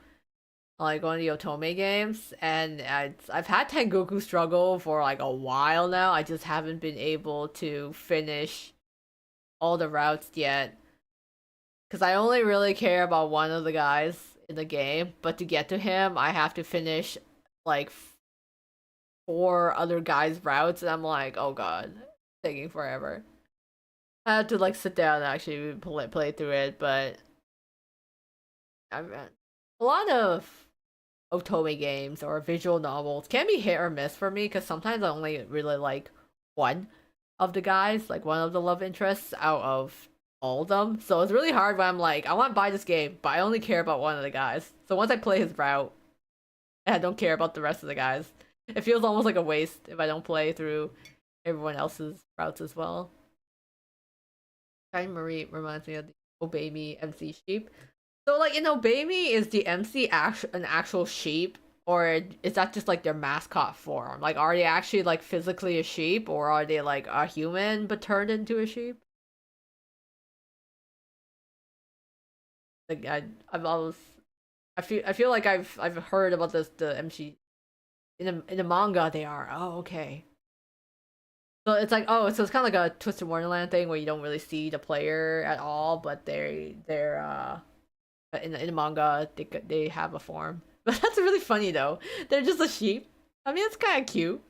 [SPEAKER 1] like one of the Otome games, and I've had Tengoku Struggle for like a while now. I just haven't been able to finish all the routes yet. Because I only really care about one of the guys in the game, but to get to him, I have to finish like four other guys' routes, and I'm like, oh god, taking forever. I had to like sit down and actually play through it, but I mean, a lot of Otome games or visual novels can be hit or miss for me because sometimes I only really like one of the guys, like one of the love interests out of all of them. So it's really hard when I'm like, I want to buy this game, but I only care about one of the guys. So once I play his route, and I don't care about the rest of the guys, it feels almost like a waste if I don't play through everyone else's routes as well. Shiny Marie reminds me of the Obey Me MC sheep. So like in Obey Me, is the MC an actual sheep? Or is that just like their mascot form? Like are they actually like physically a sheep, or are they like a human but turned into a sheep? Like I've always I feel like I've heard about the MC in the manga they are. Oh, okay. So it's like so it's kind of like a Twisted Wonderland thing where you don't really see the player at all, but they're in the manga they have a form. But that's really funny though. They're just a sheep. I mean, it's kind of cute.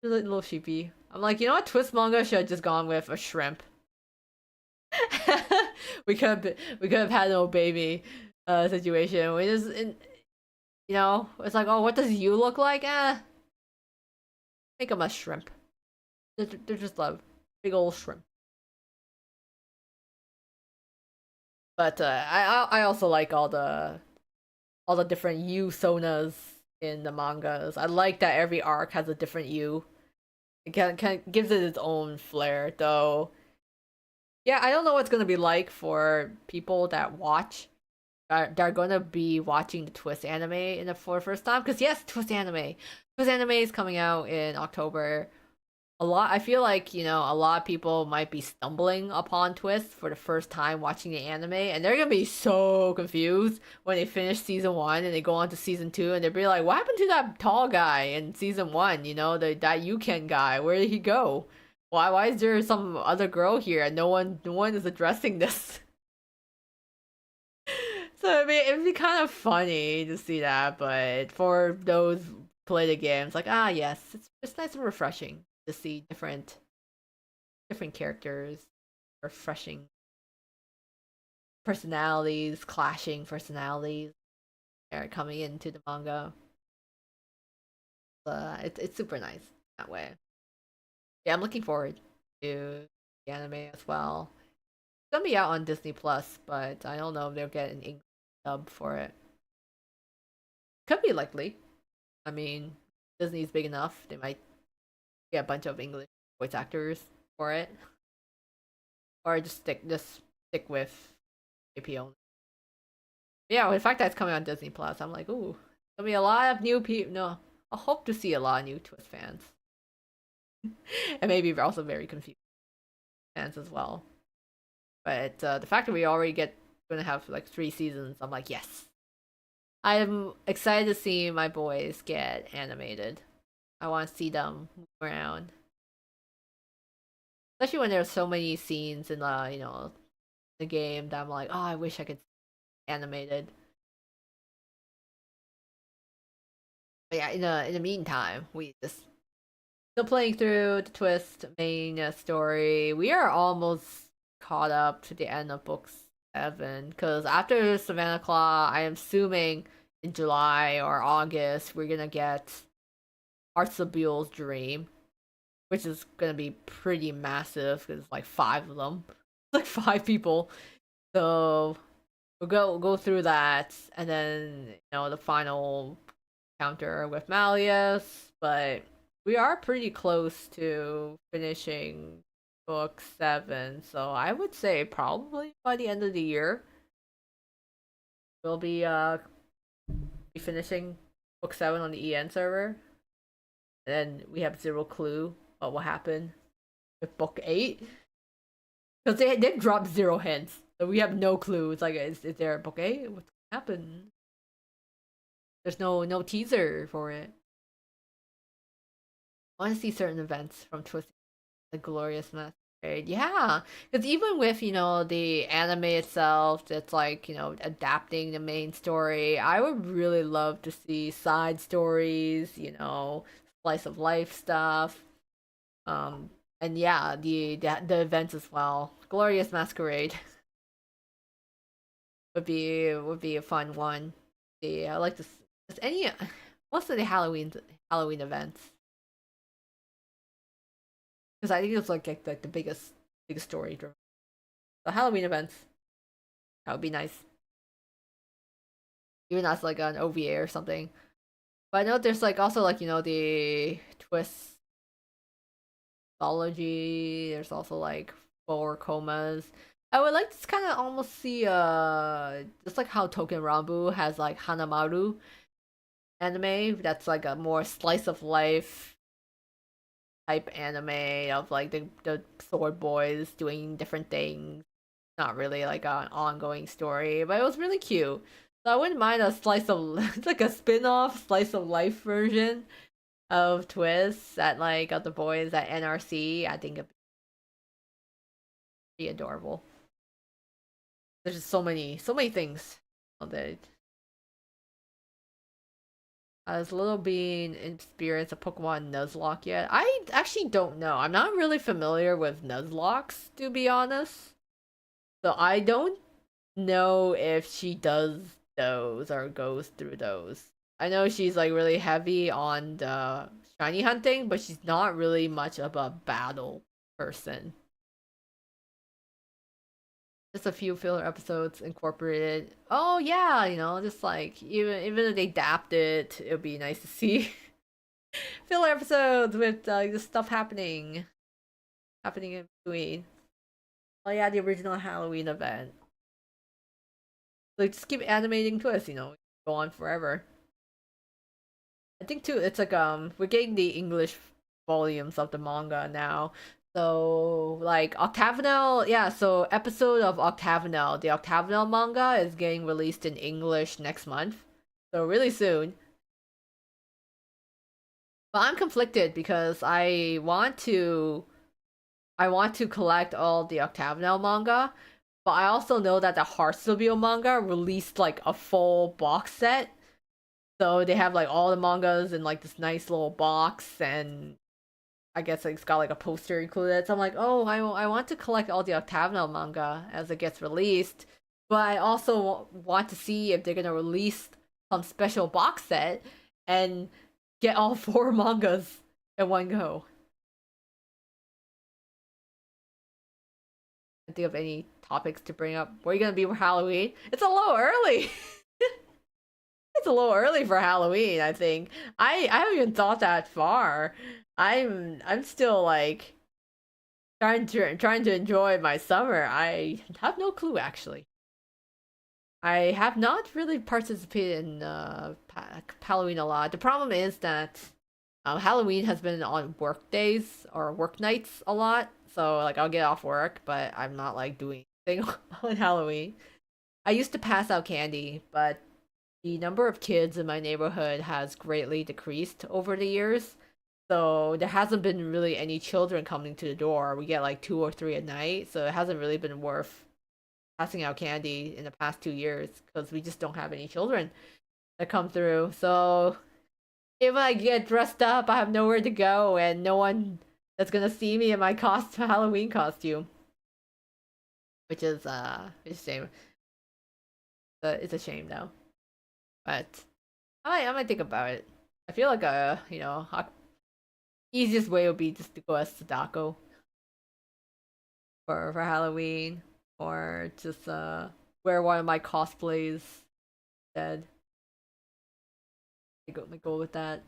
[SPEAKER 1] They're like little sheepy. I'm like, you know what? Twist manga should have just gone with a shrimp. We could have had no baby situation. We just it's like, oh, what does you look like? Make them a shrimp. They're just love big old shrimp. But I also like all the different U sonas in the mangas. I like that every arc has a different U. It kind of gives it its own flair, though. Yeah, I don't know what's gonna be like for people that watch. They're gonna be watching the Twist anime for the first time. Because yes, Twist anime. Twist anime is coming out in October. I feel like a lot of people might be stumbling upon Twist for the first time watching the anime, and they're gonna be so confused when they finish season one and they go on to season two, and they'll be like, what happened to that tall guy in season one, that Yuken guy, where did he go? Why is there some other girl here and no one is addressing this? So I mean, it'd be kind of funny to see that, but for those who play the games, like, yes, it's nice and refreshing to see different characters, refreshing personalities, clashing personalities are coming into the manga. It's super nice that way. Yeah, I'm looking forward to the anime as well. It's gonna be out on Disney Plus, but I don't know if they'll get an English dub for it. Could be likely. I mean, Disney's big enough; they might get a bunch of English voice actors for it, or just stick with AP only. Yeah, the fact that it's coming on Disney Plus, I'm like, ooh, there'll be a lot of new people. No, I hope to see a lot of new Twist fans, and maybe also very confused fans as well. But the fact that we already gonna have like 3 seasons, I'm like, yes. I'm excited to see my boys get animated. I want to see them move around, especially when there's so many scenes in the game that I'm like, oh, I wish I could see animated. But yeah, in the meantime, we just still playing through the Twist main story. We are almost caught up to the end of book 7 because after Savannah Claw, I am assuming in July or August we're gonna get Artsabuel's Dream, which is gonna be pretty massive because it's like 5 of them, like 5 people. So we'll go through that, and then the final counter with Malleus. But we are pretty close to finishing book 7, so I would say probably by the end of the year we'll be finishing book 7 on the EN server. And then we have zero clue what will happen with book 8 because they dropped 0 hints, so we have no clue. It's like, is there a book 8? What's gonna happen? There's no teaser for it. I want to see certain events from Twisted, the Glorious Masquerade. Yeah, because even with the anime itself, it's like adapting the main story. I would really love to see side stories, slice of life stuff. And yeah, the events as well. Glorious Masquerade would be a fun one. I like this. Any most of the Halloween events, because I think it's like the biggest story driven. The Halloween events, that would be nice. Even as like an OVA or something. But I know there's like also like the twist mythology. There's also like 4 comas. I would like to kind of almost see just like how Token Rambu has like Hanamaru anime. That's like a more slice of life type anime of like the sword boys doing different things. Not really like an ongoing story, but it was really cute. So I wouldn't mind a slice of it's like a spin-off slice of life version of Twists at like of the boys at NRC. I think it'd be adorable. There's just so many things that as Little Bean experienced a Pokemon Nuzlocke yet. I actually don't know. I'm not really familiar with Nuzlocks, to be honest. So I don't know if she does those or goes through those. I know she's like really heavy on the shiny hunting, but she's not really much of a battle person. Just a few filler episodes incorporated. Oh yeah, just like even if they adapt it, it would be nice to see filler episodes with the stuff happening in between. Oh yeah, the original Halloween event. Like just keep animating twists, go on forever. I think too, it's like we're getting the English volumes of the manga now. So like Octagonal, yeah, so episode of Octagonal, the Octagonal manga is getting released in English next month. So really soon. But I'm conflicted because I want to collect all the Octagonal manga, but I also know that the Heartsteel manga released like a full box set. So they have like all the mangas in like this nice little box, and I guess like, it's got like a poster included. So I'm like, oh, I want to collect all the Octagonal manga as it gets released, but I also want to see if they're gonna release some special box set and get all 4 mangas in one go. I think of any topics to bring up. Where are you gonna be for Halloween? It's a little early. It's a little early for Halloween, I think. I haven't even thought that far. I'm still like trying to enjoy my summer. I have no clue actually. I have not really participated in Halloween a lot. The problem is that Halloween has been on work days or work nights a lot. So like I'll get off work, but I'm not like doing anything on Halloween. I used to pass out candy, but the number of kids in my neighborhood has greatly decreased over the years. So there hasn't been really any children coming to the door. We get like two or three a night, so it hasn't really been worth passing out candy in the past 2 years because we just don't have any children that come through. So if I get dressed up, I have nowhere to go and no one that's gonna see me in my Halloween costume, which is it's a shame. It's a shame though. But I might think about it. I feel like easiest way would be just to go as Sadako for Halloween, or just wear one of my cosplays instead. I go with that.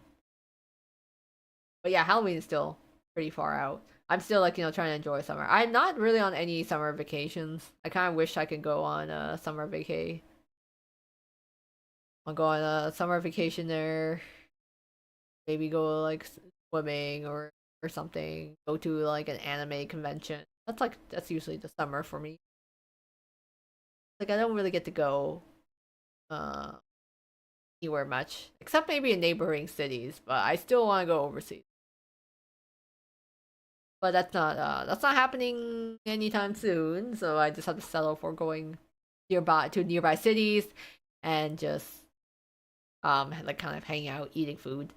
[SPEAKER 1] But yeah, Halloween is still pretty far out. I'm still like trying to enjoy summer. I'm not really on any summer vacations. I kind of wish I could go on a summer vacay. I'll go on a summer vacation there. Maybe go like swimming or something. Go to like an anime convention. That's usually the summer for me. Like I don't really get to go uh anywhere much, except maybe in neighboring cities. But I still want to go overseas. But that's not happening anytime soon. So I just have to settle for going nearby cities and just like kind of hanging out, eating food.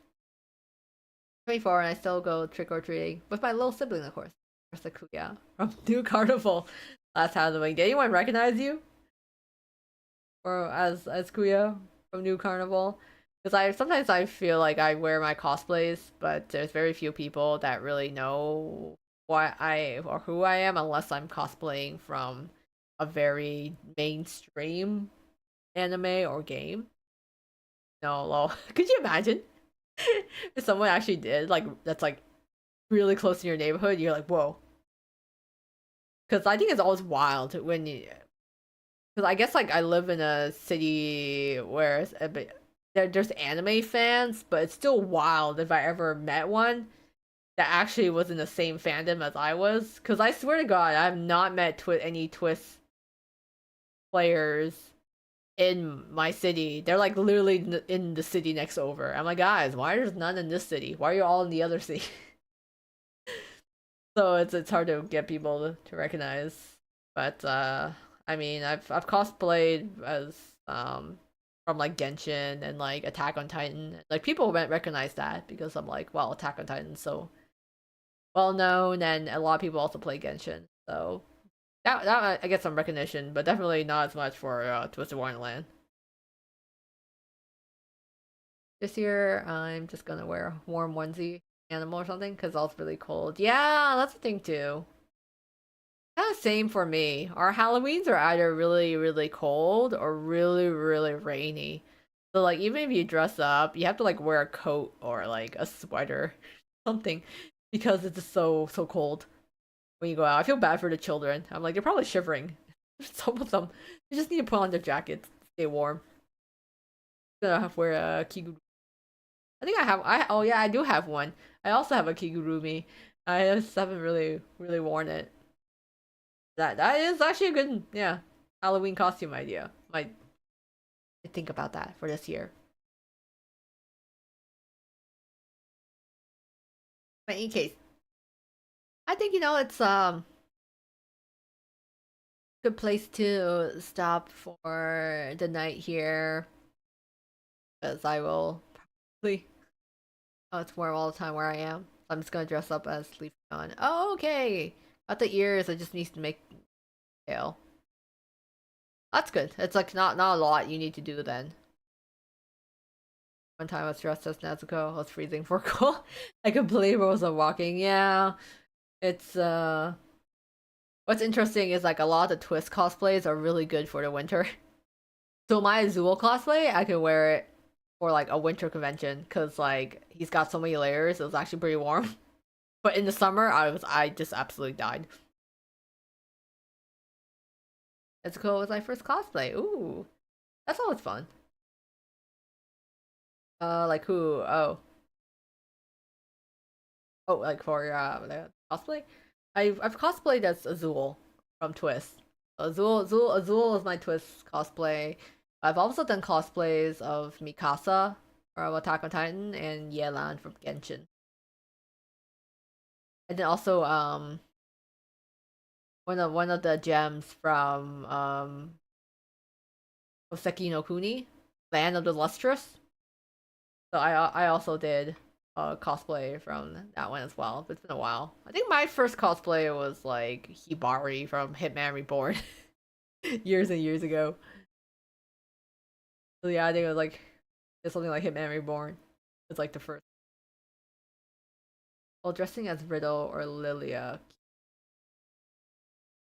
[SPEAKER 1] 24, and I still go trick or treating with my little sibling, of course. Of course, the Kuya from New Carnival last Halloween. Did anyone recognize you, or as Kuya from New Carnival? Because I feel like I wear my cosplays, but there's very few people that really know what I or who I am unless I'm cosplaying from a very mainstream anime or game. No, lol. Could you imagine if someone actually did like that's like really close to your neighborhood? You're like, whoa. Because I think it's always wild when you. Because I guess like I live in a city where it's a bit, there's anime fans, but it's still wild if I ever met one that actually was in the same fandom as I was. Because I swear to God, I've not met any Twist players in my city. They're like literally in the city next over. I'm like, guys, why there's none in this city? Why are you all in the other city? So it's hard to get people to recognize. But I mean, I've cosplayed as from like Genshin and like Attack on Titan. Like people won't recognize that because I'm like, well, Attack on Titan's so well known, and a lot of people also play Genshin. So that I get some recognition, but definitely not as much for Twisted Wonderland. This year, I'm just gonna wear a warm onesie animal or something because it's really cold. Yeah, that's the thing too. Kind of same for me. Our Halloweens are either really, really cold or really, really rainy. So like even if you dress up, you have to like wear a coat or like a sweater, something, because it's just so cold when you go out. I feel bad for the children. I'm like they're probably shivering. Some of them, they just need to put on their jackets, stay warm. I'm gonna have to wear a kigurumi. I think I have. Oh yeah, I do have one. I also have a kigurumi. I just haven't really worn it. That is actually a good Halloween costume idea. Might think about that for this year. But in any case, I think it's good place to stop for the night here, because I will probably it's warm all the time where I am. I'm just gonna dress up as Leaf Con. Oh, okay. Got the ears. I just need to make tail. That's good. It's like not a lot you need to do then. One time I was dressed as Nezuko. I was freezing for cold. I completely was walking. Yeah, it's What's interesting is like a lot of the Twist cosplays are really good for the winter. So my Azul cosplay, I can wear it for like a winter convention because like he's got so many layers. It was actually pretty warm. But in the summer, I just absolutely died. It's cool. It was my first cosplay. Ooh, that's always fun. Like who? Oh, like for the cosplay. I've cosplayed as Azul from Twist. Azul is my Twist cosplay. I've also done cosplays of Mikasa from Attack on Titan and Yelan from Genshin. And then also one of the gems from Oseki no Kuni, Land of the Lustrous. So I also did a cosplay from that one as well. But it's been a while. I think my first cosplay was like Hibari from Hitman Reborn years and years ago. So yeah, I think it was like it's something like Hitman Reborn. It's like the first. Well, dressing as Riddle or Lilia.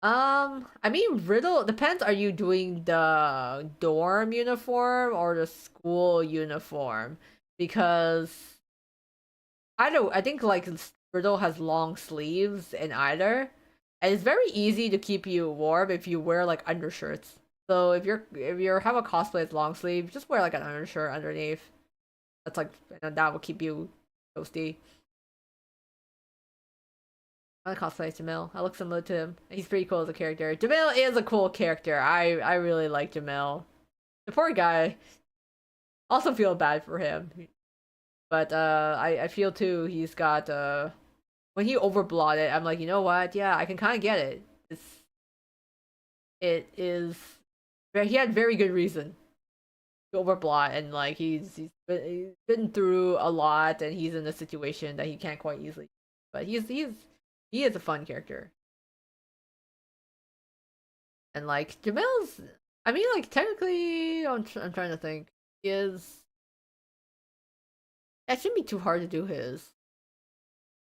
[SPEAKER 1] I mean, Riddle depends. Are you doing the dorm uniform or the school uniform? Because I think like Riddle has long sleeves in either, and it's very easy to keep you warm if you wear like undershirts. So if you have a cosplay with long sleeve, just wear like an undershirt underneath. That's like and that will keep you toasty. I cosplay Jamil. I look similar to him. He's pretty cool as a character. Jamil is a cool character. I really like Jamil. The poor guy. Also feel bad for him. But I feel too he's got when he overblotted, I'm like, you know what? Yeah, I can kind of get it. It is he had very good reason to overblot and like he's been through a lot and he's in a situation that he can't quite easily. But he is a fun character. And like Jamil's I mean like technically I'm trying to think. He is it shouldn't be too hard to do his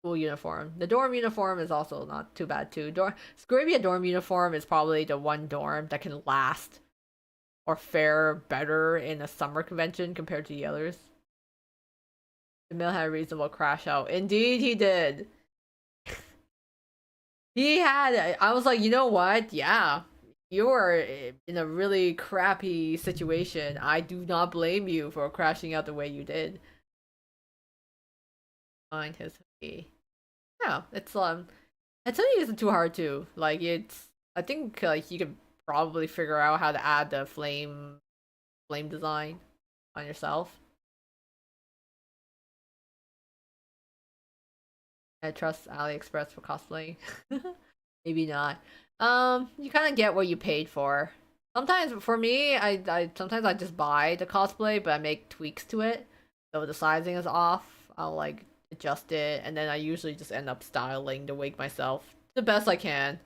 [SPEAKER 1] school uniform. The dorm uniform is also not too bad too. Scarabia dorm uniform is probably the one dorm that can last or fare better in a summer convention compared to the others. Jamil had a reasonable crash out. Indeed, he did. He had. I was like, you know what? Yeah, you are in a really crappy situation. I do not blame you for crashing out the way you did. Find his hoodie. Yeah, it's really isn't too hard to like. It's I think like you could probably figure out how to add the flame design on yourself. I trust AliExpress for cosplay. Maybe not. You kind of get what you paid for. Sometimes for me, I sometimes I just buy the cosplay, but I make tweaks to it. So if the sizing is off, I'll like adjust it, and then I usually just end up styling the wig myself the best I can.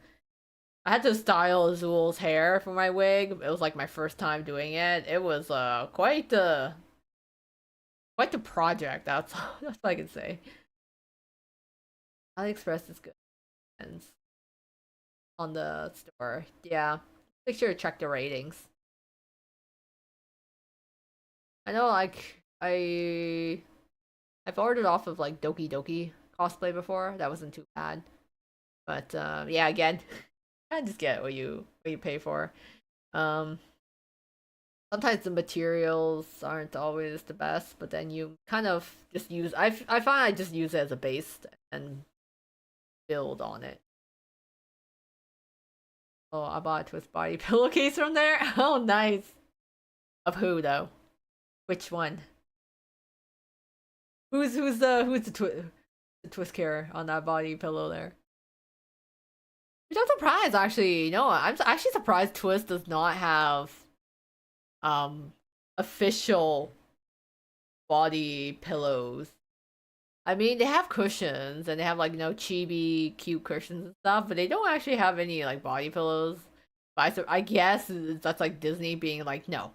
[SPEAKER 1] I had to style Azul's hair for my wig. It was like my first time doing it. It was quite the project. That's all I can say. AliExpress is good. And on the store. Yeah. Make sure to check the ratings. I know like I've ordered off of like Doki Doki cosplay before. That wasn't too bad. But yeah, again, I just get what you pay for. Um Sometimes the materials aren't always the best, but then you kind of just use I find I just use it as a base and build on it. Oh, I bought a twist body pillowcase from there. Oh, nice. Of who though? Which one? Who's the twist care on that body pillow there? Which I'm surprised actually. You know, I'm actually surprised Twist does not have um official body pillows. I mean, they have cushions and they have like chibi cute cushions and stuff, but they don't actually have any like body pillows. But I guess that's like Disney being like, no,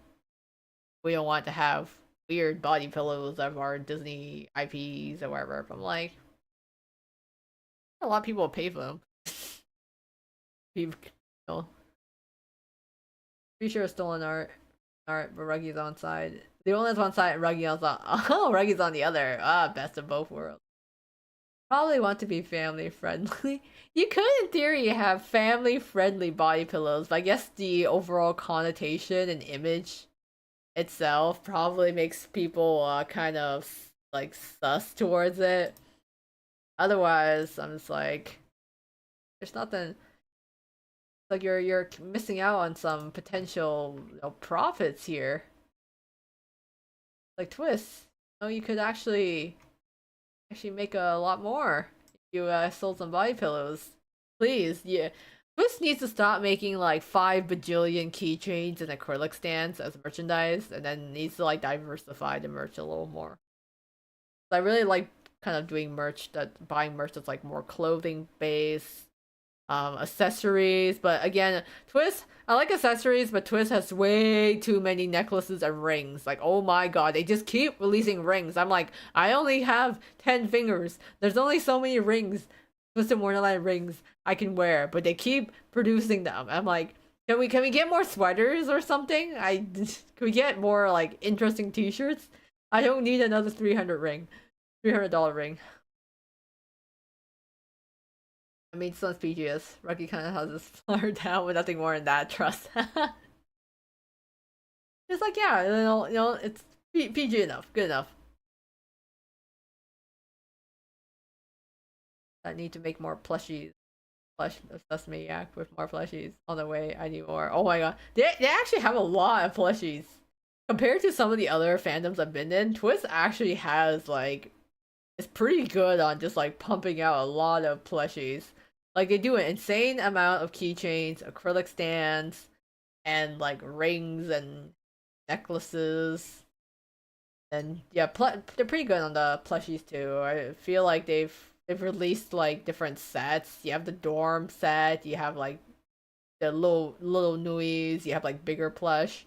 [SPEAKER 1] we don't want to have weird body pillows of our Disney IPs or whatever. But I'm like, a lot of people pay for them. People, pretty sure it's stolen art. Alright, but Ruggy's on side. The only one's on side and Ruggy's on oh Ruggy's on the other. Ah, best of both worlds. Probably want to be family friendly. You could in theory have family friendly body pillows, but I guess the overall connotation and image itself probably makes people kind of like sus towards it. Otherwise, I'm just like, there's nothing like you're missing out on some potential profits here. Like twists. No, you could actually make a lot more if you sold some body pillows. Please, yeah. Twist needs to stop making like 5 bajillion keychains and acrylic stands as merchandise, and then needs to like diversify the merch a little more. I really like kind of doing merch buying merch that's like more clothing based, accessories. But again, Twist, I like accessories, but Twist has way too many necklaces and rings. Like, oh my god, they just keep releasing rings. I'm like, I only have 10 fingers. There's only so many rings, Twisted Wonderland rings I can wear, but they keep producing them. I'm like, can we get more sweaters or something? Can we get more like interesting t-shirts? I don't need another $300 ring. I mean, Sun's PGS. Rocky kind of has this flower down with nothing more than that. Trust. It's like, yeah, it's PG enough, good enough. I need to make more plushies. Plush Sesame Yak with more plushies on the way. I need more. Oh my god, they actually have a lot of plushies compared to some of the other fandoms I've been in. Twist actually has like, it's pretty good on just like pumping out a lot of plushies. Like they do an insane amount of keychains, acrylic stands, and like rings and necklaces. And yeah, they're pretty good on the plushies too. I feel like they've released like different sets. You have the dorm set. You have like the little Nuis. You have like bigger plush.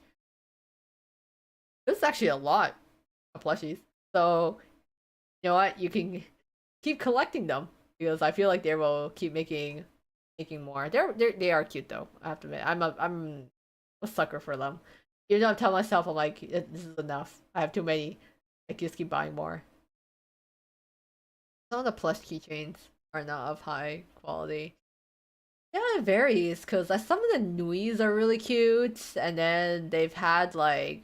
[SPEAKER 1] This is actually a lot of plushies. So you know what? You can keep collecting them because I feel like they will keep making more. They are cute though. I have to admit, I'm a sucker for them. You know, I tell myself I'm like, this is enough. I have too many. I just keep buying more. Some of the plush keychains are not of high quality. Yeah, it varies because some of the Nuis are really cute, and then they've had like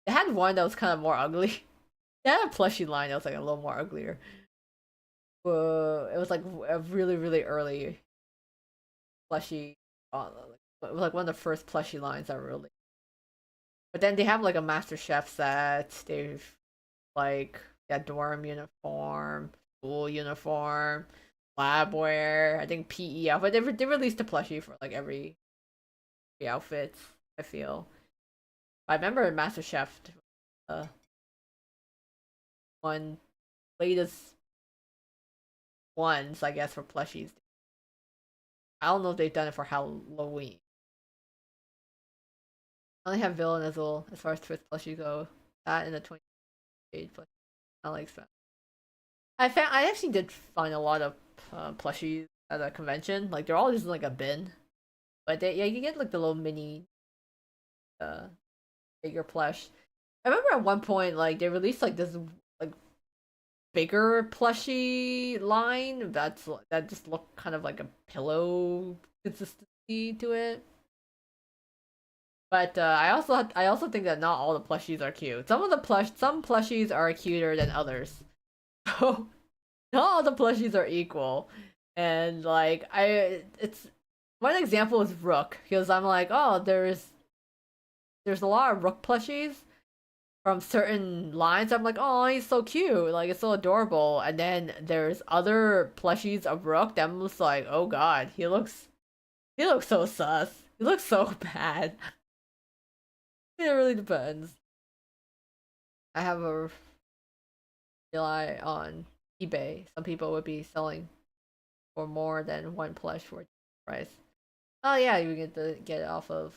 [SPEAKER 1] they had one that was kind of more ugly. They had a plushie line that was like a little more uglier. It was like a really early plushie. It was like one of the first plushie lines that really. But then they have like a Master Chef set. They've like dorm uniform, school uniform, lab wear. I think PE outfit. They released a plushie for like every outfit. I feel. I remember Master Chef, uh, one latest ones I guess for plushies. I don't know if they've done it for Halloween. I only have villain as well as far as Twist plushies go. That and the 20 shade plushie. I like that. I actually did find a lot of plushies at a convention. Like they're all just in, like a bin, but yeah you get like the little mini, uh, bigger plush. I remember at one point like they released like this like bigger plushie line that just looked kind of like a pillow consistency to it. But I also think that not all the plushies are cute. Some plushies are cuter than others. So not all the plushies are equal. And like it's one example is Rook because I'm like, oh, there's a lot of Rook plushies from certain lines. I'm like, oh, he's so cute, like it's so adorable. And then there's other plushies of Rook that I'm just like, oh god, he looks so sus. He looks so bad. It really depends. I have a rely on eBay. Some people would be selling for more than one plush for price. Oh yeah, you get it off of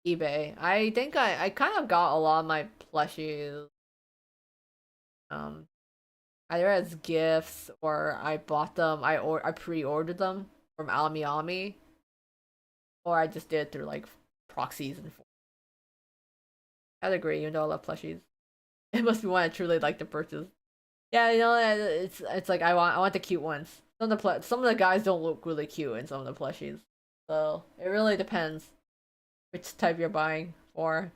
[SPEAKER 1] eBay. I think I kind of got a lot of my plushies um either as gifts or I bought them. I pre-ordered them from Alami Alami, or I just did it through like proxies and I'd agree. Even though I love plushies, it must be one I truly like to purchase. Yeah, it's like I want the cute ones. Some of the guys don't look really cute in some of the plushies, so it really depends which type you're buying for.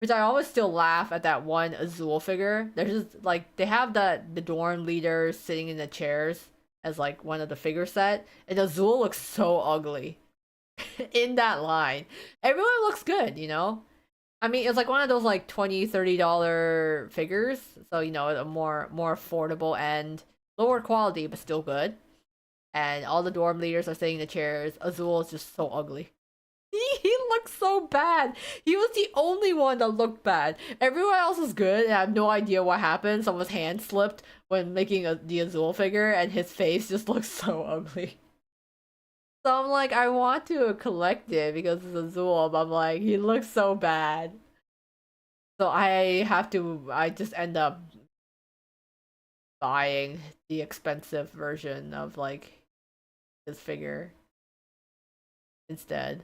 [SPEAKER 1] Which I always still laugh at that one Azul figure. There's just like they have the dorm leaders sitting in the chairs as like one of the figure set, and Azul looks so ugly in that line. Everyone looks good, you know. I mean, it's like one of those like $20-$30 figures, so a more affordable and lower quality, but still good. And all the dorm leaders are sitting in the chairs. Azul is just so ugly. He looks so bad. He was the only one that looked bad. Everyone else is good, and I have no idea what happened. Someone's hand slipped when making the Azul figure, and his face just looks so ugly. So I'm like, I want to collect it because it's Azul, but I'm like, he looks so bad. So I just end up buying the expensive version of like his figure instead.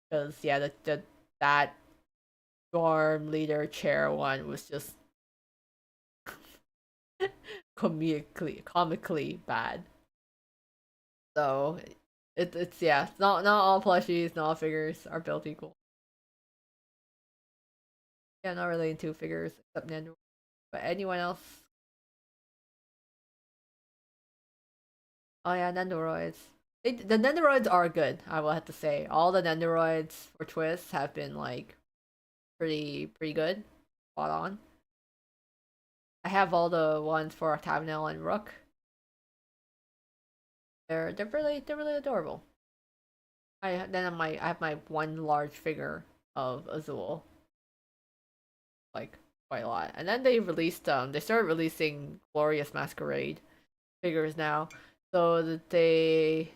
[SPEAKER 1] Because yeah, that dorm leader chair one was just comically bad. So it's yeah, it's not all plushies, not all figures are built equal. Yeah, not really into figures except Nando. But anyone else? Oh yeah, Nendoroids. The Nendoroids are good, I will have to say. All the Nendoroids for Twist have been like pretty good. Spot on. I have all the ones for Tavenel and Rook. They're really adorable. I have my one large figure of Azul, like quite a lot. And then they started releasing Glorious Masquerade figures now. So that they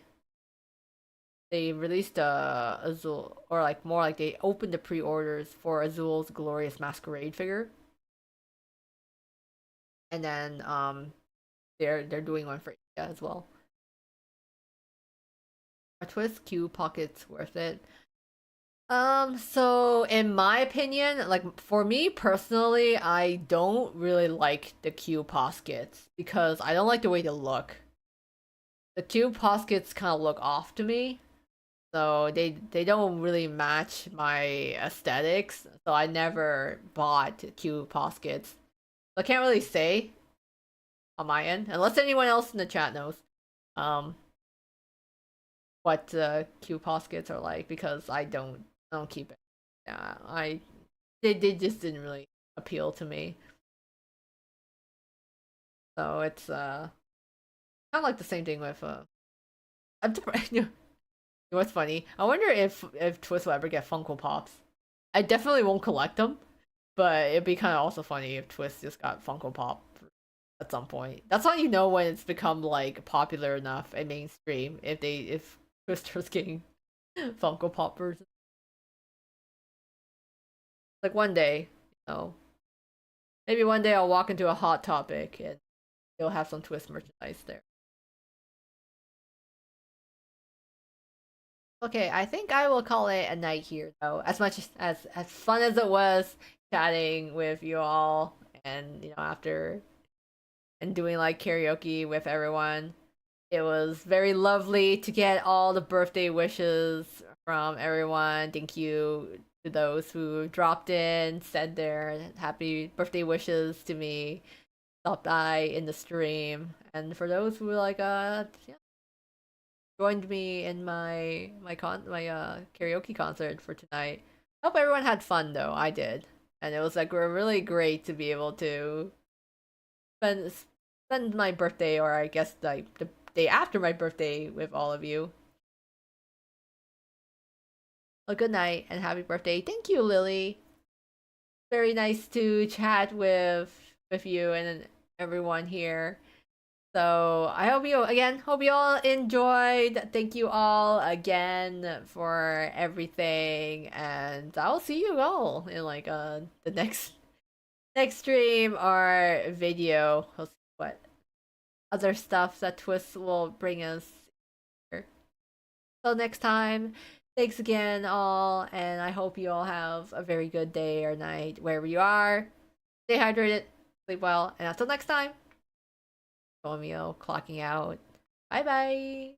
[SPEAKER 1] released Azul, or like more like they opened the pre-orders for Azul's Glorious Masquerade figure. And then they're doing one for India as well. A Twist Q Pocket's worth it. So in my opinion, like for me personally, I don't really like the Q Poskets because I don't like the way they look. The Q Poskets kind of look off to me, so they don't really match my aesthetics. So I never bought Q Poskets. I can't really say on my end, unless anyone else in the chat knows, um, what Q Poskets are like because I don't keep it. Yeah, they just didn't really appeal to me. So it's kind of like the same thing with I'm you know what's funny? I wonder if Twist will ever get Funko Pops. I definitely won't collect them, but it'd be kind of also funny if Twist just got Funko Pop at some point. That's how you know when it's become like popular enough and mainstream. If Twister's getting Funko Pop versions. Like one day, you know, maybe one day I'll walk into a Hot Topic and they'll have some Twist merchandise there. Okay, I think I will call it a night here though. As much as fun as it was chatting with you all and after and doing like karaoke with everyone. It was very lovely to get all the birthday wishes from everyone. Thank you to those who dropped in, said their happy birthday wishes to me, stopped by in the stream, and for those who like yeah, joined me in my karaoke concert for tonight. Hope everyone had fun though. I did, and it was like really great to be able to spend my birthday, or I guess like the day after my birthday, with all of you. A good night and happy birthday. Thank you, Lily. Very nice to chat with you and everyone here. So I hope you all enjoyed. Thank you all again for everything, and I'll see you all in like the next stream or video. We'll see what other stuff that Twist will bring us here. Till next time, Thanks again, all, and I hope you all have a very good day or night wherever you are. Stay hydrated, sleep well, and until next time, Koa Miyo clocking out. Bye bye.